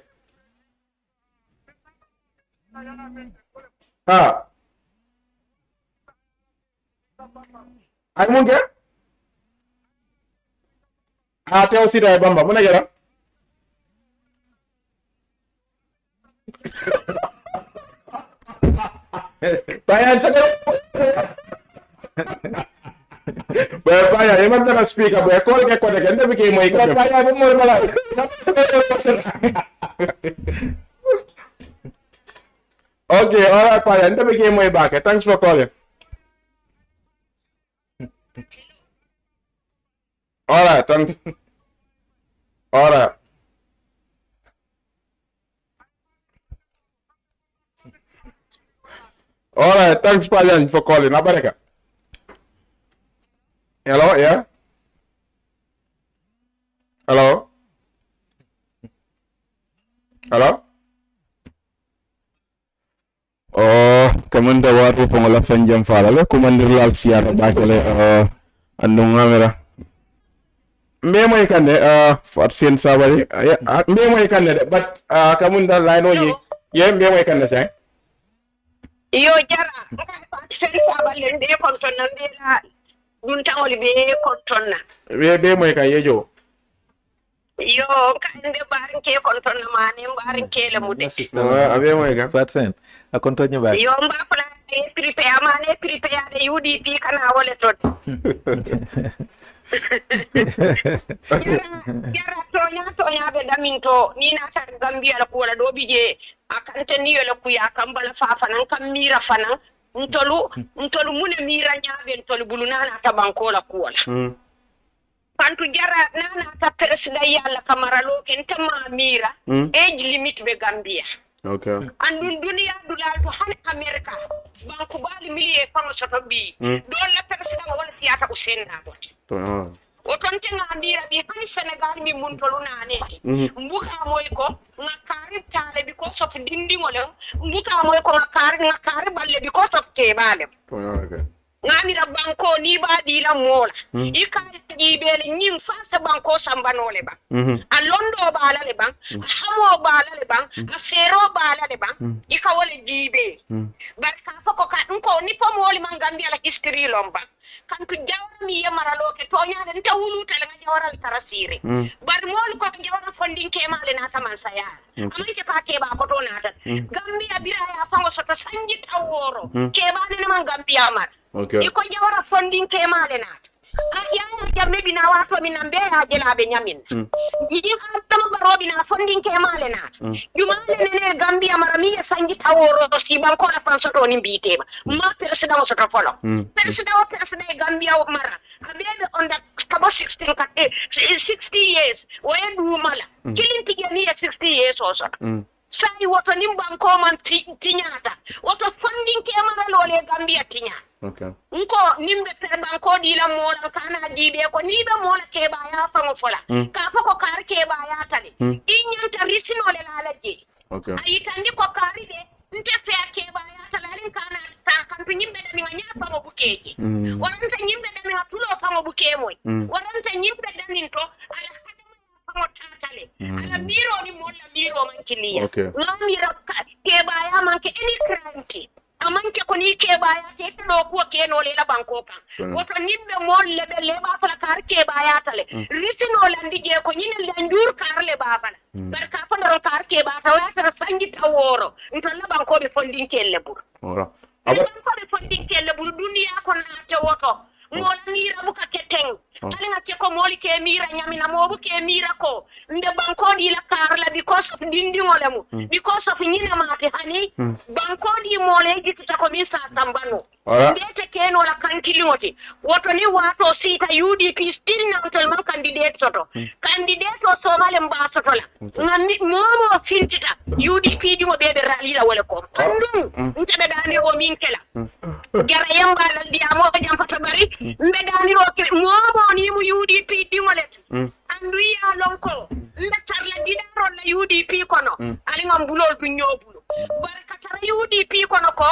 Ha. Ay mun ke? Tew sida bamba muna jara. Bayan sagal. Baya emang tana speaker boy call ke kode ke ndabi ke moy ko baya bu mo mala. Okay, all right, Paya. Ndabi ke moy back. Thanks for calling. All right, thanks. All right. All right, thanks, Pajan, for calling. Abaraka. Hello, yeah? Hello? Hello? Oh, kamanda watu pongola fanjam fala le kumandir lal siara bakale andung kamera. Me moy kande fat sen sabali me moy kande de but kamunda line oji ye me moy kande say yo jara fat sen sabali de kontonna ndela dun tawoli be kontonna be moy kan yejo yo kande barin ke kontonna mane barin ke le mude abe moy kan fat sen akontonya ba yo mba pala prepare mane prepare de UDP kana wole tot Yara tonya be daminto ni na ta Gambia la ko la do bije akante ni yo la ku ya kambala fa fanan kam mira fanan ntolu mune mira nyabe ntolu buluna na ta banko la ko la kantu jara nana ta presida yalla kamaralo kenta ma mira age limit be Gambia. Okay. Andun dunia dulal to han America banku bali miliye famo soto bi don la presida wala siyata usenna bot oton tenga ndira bi hani Senegal mi muntolu nane mbuka moy ko ngakari tale bi ko sof dindi ngole mbuka moy ko ngakari balle bi ko sof ke balem Okay. ngamira banko ni ba di la mola ika jibele nyim fasta banko sambanole ba alondo bala le ban hamo bala le ban afero bala le ban ika wole jibe barka foko ka nko ni pomoli mangambia la history lomba kantu jawra mi yamara loke to nyaade nta wuluta la jawra tarasire bar mol ko jawra fondin ke male na taman sayar amanke ka ke ba ko to nata gambia biraya fango soto sanji taworo ke ba ne man gambia mar Okay. Iko jawara funding ke male na. Yaya jamme bina wato minambe ha jela be nyamin. Yidi kan tama barobi na funding ke male na. Jumale ne Gambia marami sangi taworo si banko la fanso to ni bitema. Ma presida wo soto folo. Presida Gambia wo mara. Abebe on the Taboah 60 years. Wayendu mala. Kilinti gani 60 years also. Sai woto nimbanko man tinyata. Woto funding ke mara lole Gambia tinya. Okay. Nko nimbe per banko di la mola kana jibe ko nibe mola ke ba ya fango fola ka foko kar ke ba ya tale inyanta risino le lalaje Okay. ayitandi ko kari de nte fe ke ba ya tale kana ta kan nyimbe de mi nya fango bukeji waranta nyimbe de mi tulo fango buke moy waranta nyimbe de ninto ala hadama ya fango tatale ala miro ni mola miro man kiliya na miro ke ba ya man ke any crime ki amanke ko ni ke baya te to ko ke no le la banko kan woto nimbe mol le be le ba fala kar ke baya tale risino landi je ko nyine le ndur kar le ba bala bar ka fa ro kar ke ba ta wata sangi taworo to la banko be fondin ke le bur ora banko be fondin ke le bur duniya ko na te woto mola mira buka keteng ali ngake ko moli ke mira nyamina mo bu ke mira ko nde banko di la kar la because of dindi ngolemu because of nyina mate hani banko di mole jikita ko mi sa sambano ndete ke campaign wala kantilingoti woto ni wato sita UDP still nawtol man candidate soto candidate o somale mbasoto la ngani momo fintita UDP di mo bede ralila wala ko andum ntabe dani o min kela gara yamba la diamo jam fata bari mbe dani o momo ni mu UDP di mo let andu ya lonko ndatar la didaro la UDP kono ali ngam bulol tu nyobulu barkata UDP kono ko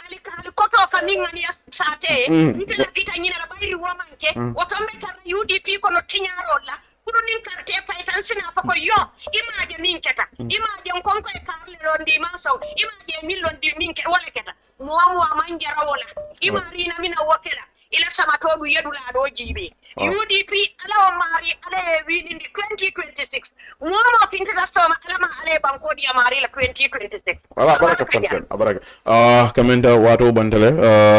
ali koto kaminga ni sate ntela vita nyina la bari womanke otombe tar UDP kono tinyarola kudu nin karte paytan sina fako yo imaje min keta imaje konko e karle londi maso imaje min londi min ke wala keta mo manjara wala imarina mina wokela ila samatobu yedula do jibe UDP ala mari ala win in 2026 mo finta stoma ala ala banko di mari la 2026 wala baraka fanten baraka kamenda wato bandale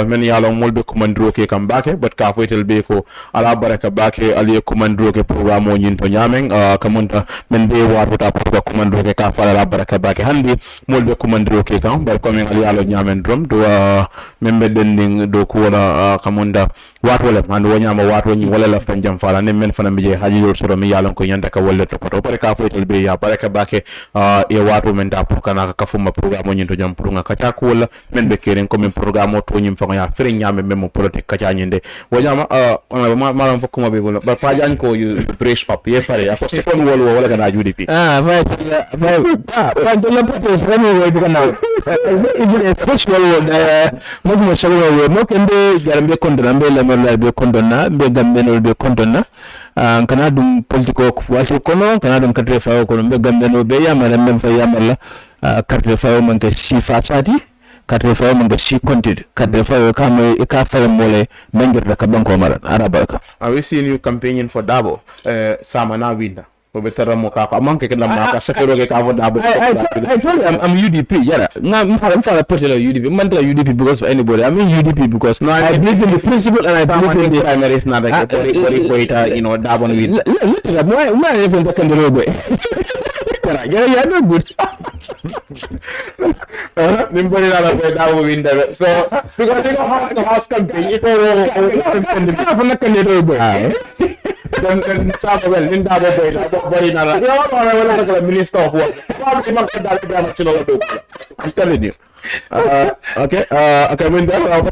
men yalo molbe komandro ke kam bake but ka foitel be ko ala baraka bake ali komandro ke programme o nyinto nyamen kamunta men be wato ta ko komandro ke ka fala la baraka bake handi molbe komandro ke kam bar ko men ali yalo nyamen drum do membe dending do ko wala kamunda wato le man wo nyama wato ni wala la fan jam fala ne men fana mije haji soro mi yalon ko nyanda ka wolle to ko pare ka foitel be ya baraka bake e wato men da pour kana ka fuma programme nyinto jam pour nga kacha ko wala men be keren ko men programme to nyim fa ya fere nyame memo politique kacha nyinde wo nyama malam fokuma be gol ba pa jan ko you brace papier fare ya ko se kon wol wala kana UDP vai pa do la pote rami wo be kana even sexual mo mo sawo wo mo kende garambe kondona be la mala be kondona be gambeno be kondona kana dum politiko wati kono kana dum kadre fawo kono be gambeno be yamala mem fa yamala kadre fawo man ke si fasati kadre fawo man ke si kontit kadre fawo kam e ka fawo mole mengir da ka banko mara ara baraka we seen you campaigning for Dabo sama na winda ko be taramo ka ko manke ke lamma ka sefero ke ka vo Dabo I told you I'm UDP yara I'm for particular UDP man tell UDP because of anybody I'm in UDP because I believe in the principle and I believe in the primary is not like you know Dabo no win why even the candidate boy yeah no good nimbari la boy Dabo win there so because you know how the house campaign it for candidate boy dan sama well nin Dabo boy bari na la yo wala la minister of work probably man ka dal Ebrima silo do I'm telling you okay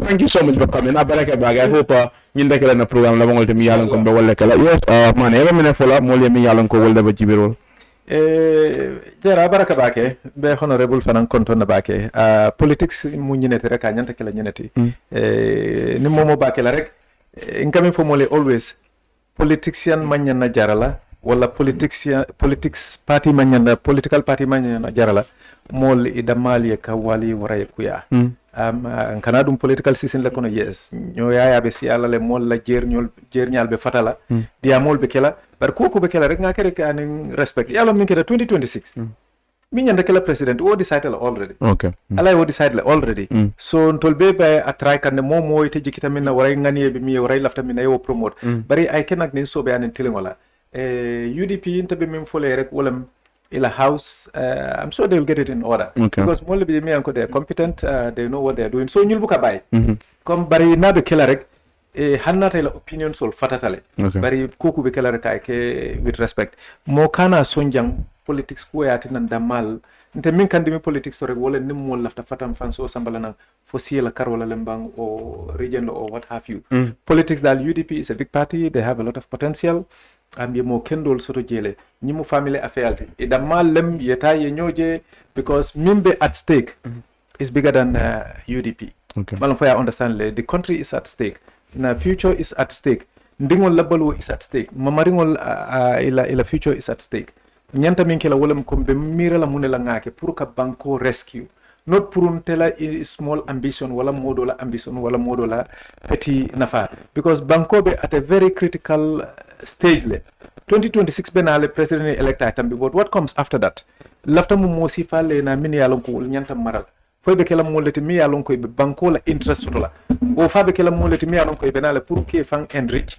thank you so much for coming baraka baga I hope ñinde kala na programme la mangol temi yalan ko be wala kala yes man e mena fola mo le mi yalan ko wolde ba jibirol jara baraka bake be honorable fanan kontona bake politics mu ñinete rek a ñanta kala ñineti ni momo bake la rek ngami fo mo le always politician manyana jarala wala politics party manyana political party manyana jarala mol idamali ka wali waraye kuya kana dum political system la kono yes ño yaya be si ala le mol la jernyal be fatala dia mol be kala bar ko be kala rek nga kere ka an respect yalla min keda 2026 mi nyanda kala president wo decide already okay ala wo decide already so ntol be a try kan mo moy te jikita min na waray ngani be mi waray lafta min yo promote bari ay kenak nin so be an tiling wala UDP intabe min fole rek wala ila house I'm sure they will get it in order because mo be mi anko they are competent they know what they are doing so ñul bu ka bay comme bari na be kala rek hannata ila opinion sol fatatale bari koku be kala rek ay ke with respect mo kana sonjang politics ko yati nan damal nte min kandi mi politics to rek wala nim mo lafta fatam fan so sambala nan fo siela karola lembang o region or what have you politics dal UDP is a big party they have a lot of potential ambi mo kendol soto jele ni mo family affaire e damal lem yeta ye ñoje because mimbe at stake is bigger than UDP malam fa ya understand the country is at stake na future is at stake ndingol labalo is at stake mamaringol ila future is at stake nyanta min kala wolam ko be mirala munela ngake pour ka banko rescue not pour tela small ambition wala modola ambition wala modola petit nafa because banko be at a very critical stage le 2026 benale president electa tambi but what comes after that lafta mu mosi falle na min yalon ko nyanta maral foy be kala moleti mi yalon ko be banko la interest sotola o fa be kala moleti mi yalon ko benale pour que fan enrich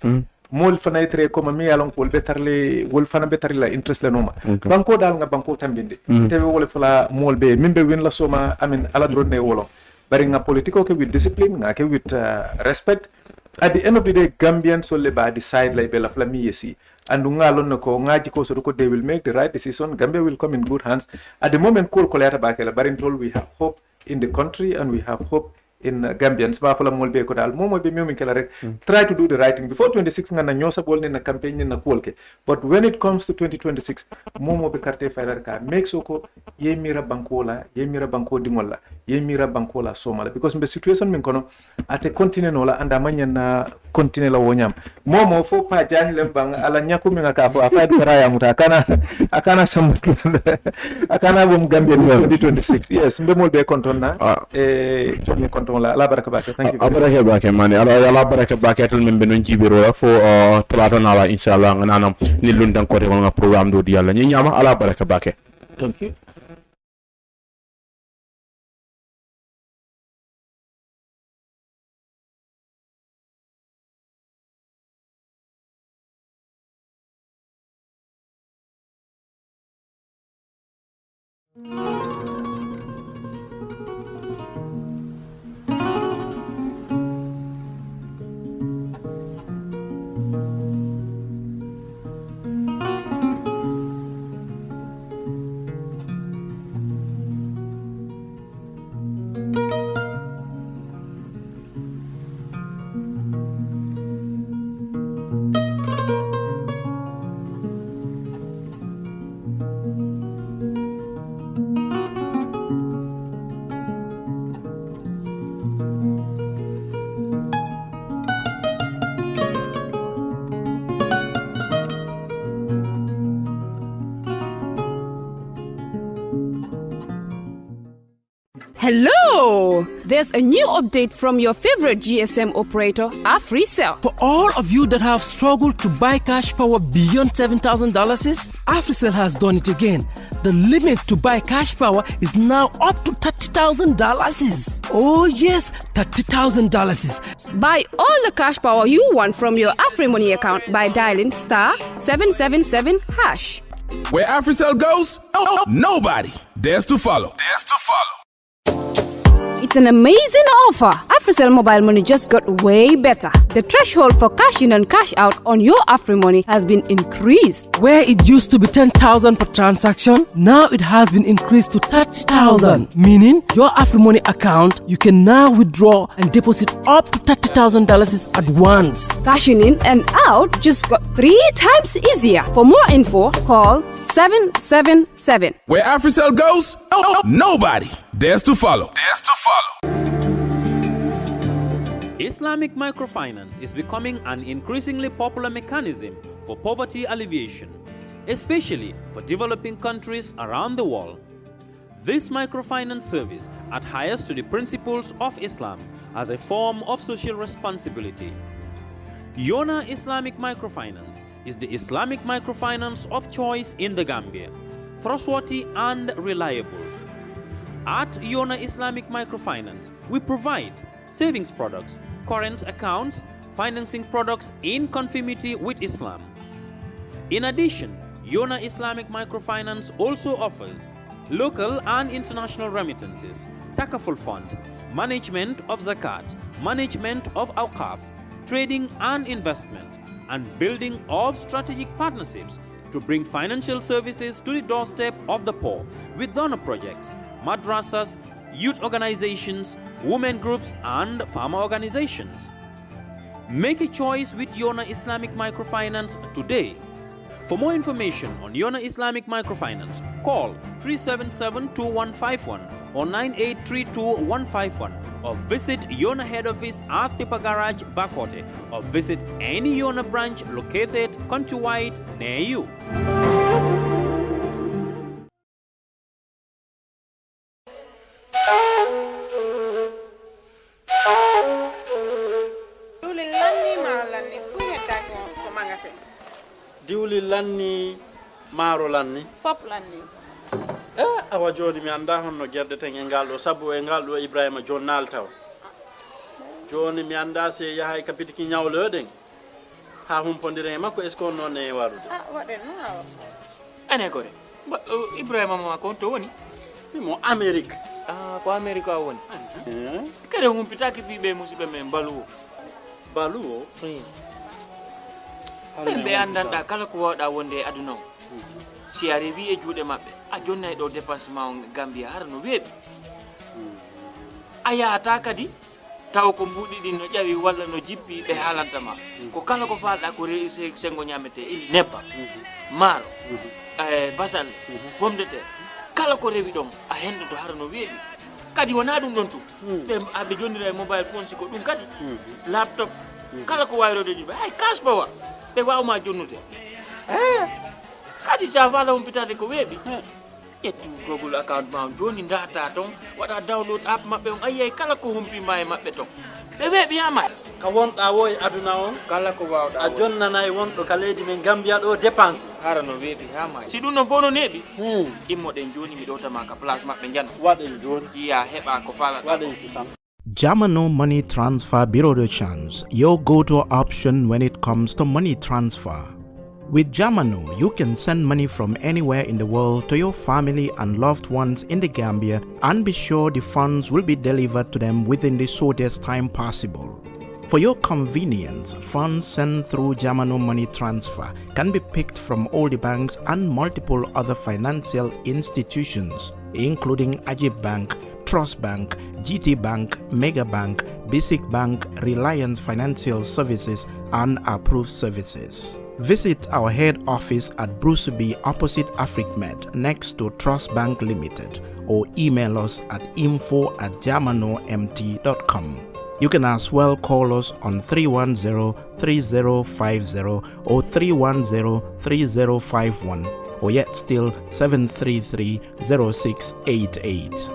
mol fana itre comme mi yalon ko betarle wol fana betarle la interest le noma banko dal nga banko tambinde tewe wol fala mol be mimbe win la soma amin ala drone wolo bari nga politiko ke with discipline nga ke with respect. At the end of the day, Gambians will decide like Bella Flami yesi. And so they will make the right decision. Gambia will come in good hands. At the moment, we have hope in the country and we have hope in Gambians. Try to do the right thing. Before 26, campaign. But when it comes to 2026, Momo Bekarte Failarka makes Oko Yemira Bankola, Yemira Banko Dimola, Yemira Bankola Somala. Because in the situation at a continent and Amanya continent Wonyam. Momo for Pajan Lembang, Alanyakumina Kafo, a fight Karayam, Akana some Akana Wum Gambian 2026. Yes, Mbemo Becontona, thank you. Abaraka bake mani ala baraka bake tel men benon jibiro fo talata nala inshallah nanam ni lundan ko nga programme do di yalla ñi ñama ala baraka bake. Thank you. Hello! There's a new update from your favorite GSM operator, Africell. For all of you that have struggled to buy cash power beyond $7,000, Africell has done it again. The limit to buy cash power is now up to $30,000. Oh yes, $30,000. Buy all the cash power you want from your AfriMoney account by dialing *777#. Where Africell goes, nobody dares to follow. It's an amazing offer. Africell mobile money just got way better. The threshold for cash in and cash out on your AfriMoney has been increased. Where it used to be 10,000 per transaction, now it has been increased to 30,000. Meaning, your AfriMoney account, you can now withdraw and deposit up to $30,000 at once. Cashing in and out just got 3 times easier. For more info, call 777. Where Africell goes, nobody dares to follow. Islamic microfinance is becoming an increasingly popular mechanism for poverty alleviation, especially for developing countries around the world. This microfinance service adheres to the principles of Islam as a form of social responsibility. Yona Islamic Microfinance is the Islamic microfinance of choice in the Gambia, trustworthy and reliable. At Yona Islamic Microfinance, we provide savings products, current accounts, financing products in conformity with Islam. In addition, Yona Islamic Microfinance also offers local and international remittances, Takaful Fund, management of Zakat, management of Awqaf, trading and investment, and building of strategic partnerships to bring financial services to the doorstep of the poor with donor projects, madrasas, youth organizations, women groups, and farmer organizations. Make a choice with Yona Islamic Microfinance today. For more information on Yona Islamic Microfinance, call 377-2151 or 9832-151 or visit Yona head office at Tipa Garage, Bakote, or visit any Yona branch located countrywide near you. diwli lanni maaro lanni fop lanni awa joni mi anda honno gerdeten e ngal ɗo sabu e ngal ɗo Ibrima jonnal taw joni mi anda se yahay kapitiki ñawloɗen ha humpodire makko est ce que noon e warude waɗen no awa ane kore Ibrima ma kon to woni mo Amérique ko America woni kare humpitaki fi be musibe men baluwo ɓe andanɗa kala ko wawɗa wonde e aduna o si a rewi e juuɗe maɓɓe a jonnay ɗo dépassement o Gambia har no weeɓi a yahata kadi taw ko mbuɗi ɗi no ƴawi walla no jippi ɓe haalantama ko kala ko falɗa ko rewi sengo ñamete ili nebba maaro basal pomme de terre kala ko rewi ɗon a hendoto har no weeɓi kadi wona ɗum ɗon tu ɓe jonnira e mobile phone siko ɗum kadi laptop kala ko wayrode ɗi hay cash power ɓe wawma jonnude kadi sa fala humpitade ko weeɓi ƴettu Google account ma joni data ton waɗa download app maɓɓe on ayiyay kala ko humpima e maɓɓe ton ɓe weeɓi yama ka wonɗa wo e aduna on kala ko wawɗa a jonnanayi wonɗo ka leydi men Gambia ɗo dépense hara no weeɓi hama si ɗum non fof no neeɓi immoɗen joni mi ɗowtama ka place maɓɓe jano waɗen joni iya heɓa ko falata waɗen kisam Jamano Money Transfer Bureau de Change, your go-to option when it comes to money transfer. With Jamano, you can send money from anywhere in the world to your family and loved ones in the Gambia and be sure the funds will be delivered to them within the shortest time possible. For your convenience, funds sent through Jamano Money Transfer can be picked from all the banks and multiple other financial institutions, including Ajib Bank, Trust Bank, GT Bank, Mega Bank, Basic Bank, Reliance Financial Services, and Approved Services. Visit our head office at Bruceby opposite AfricMed next to Trust Bank Limited or email us at info@jamanomt.com. You can as well call us on 310-3050 or 310-3051 or yet still 733-0688.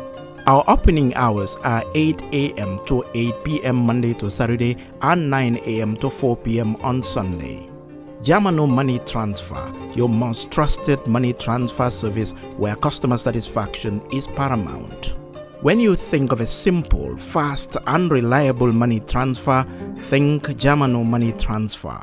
Our opening hours are 8 a.m. to 8 p.m. Monday to Saturday and 9 a.m. to 4 p.m. on Sunday. Jamano Money Transfer, your most trusted money transfer service where customer satisfaction is paramount. When you think of a simple, fast, and reliable money transfer, think Jamano Money Transfer.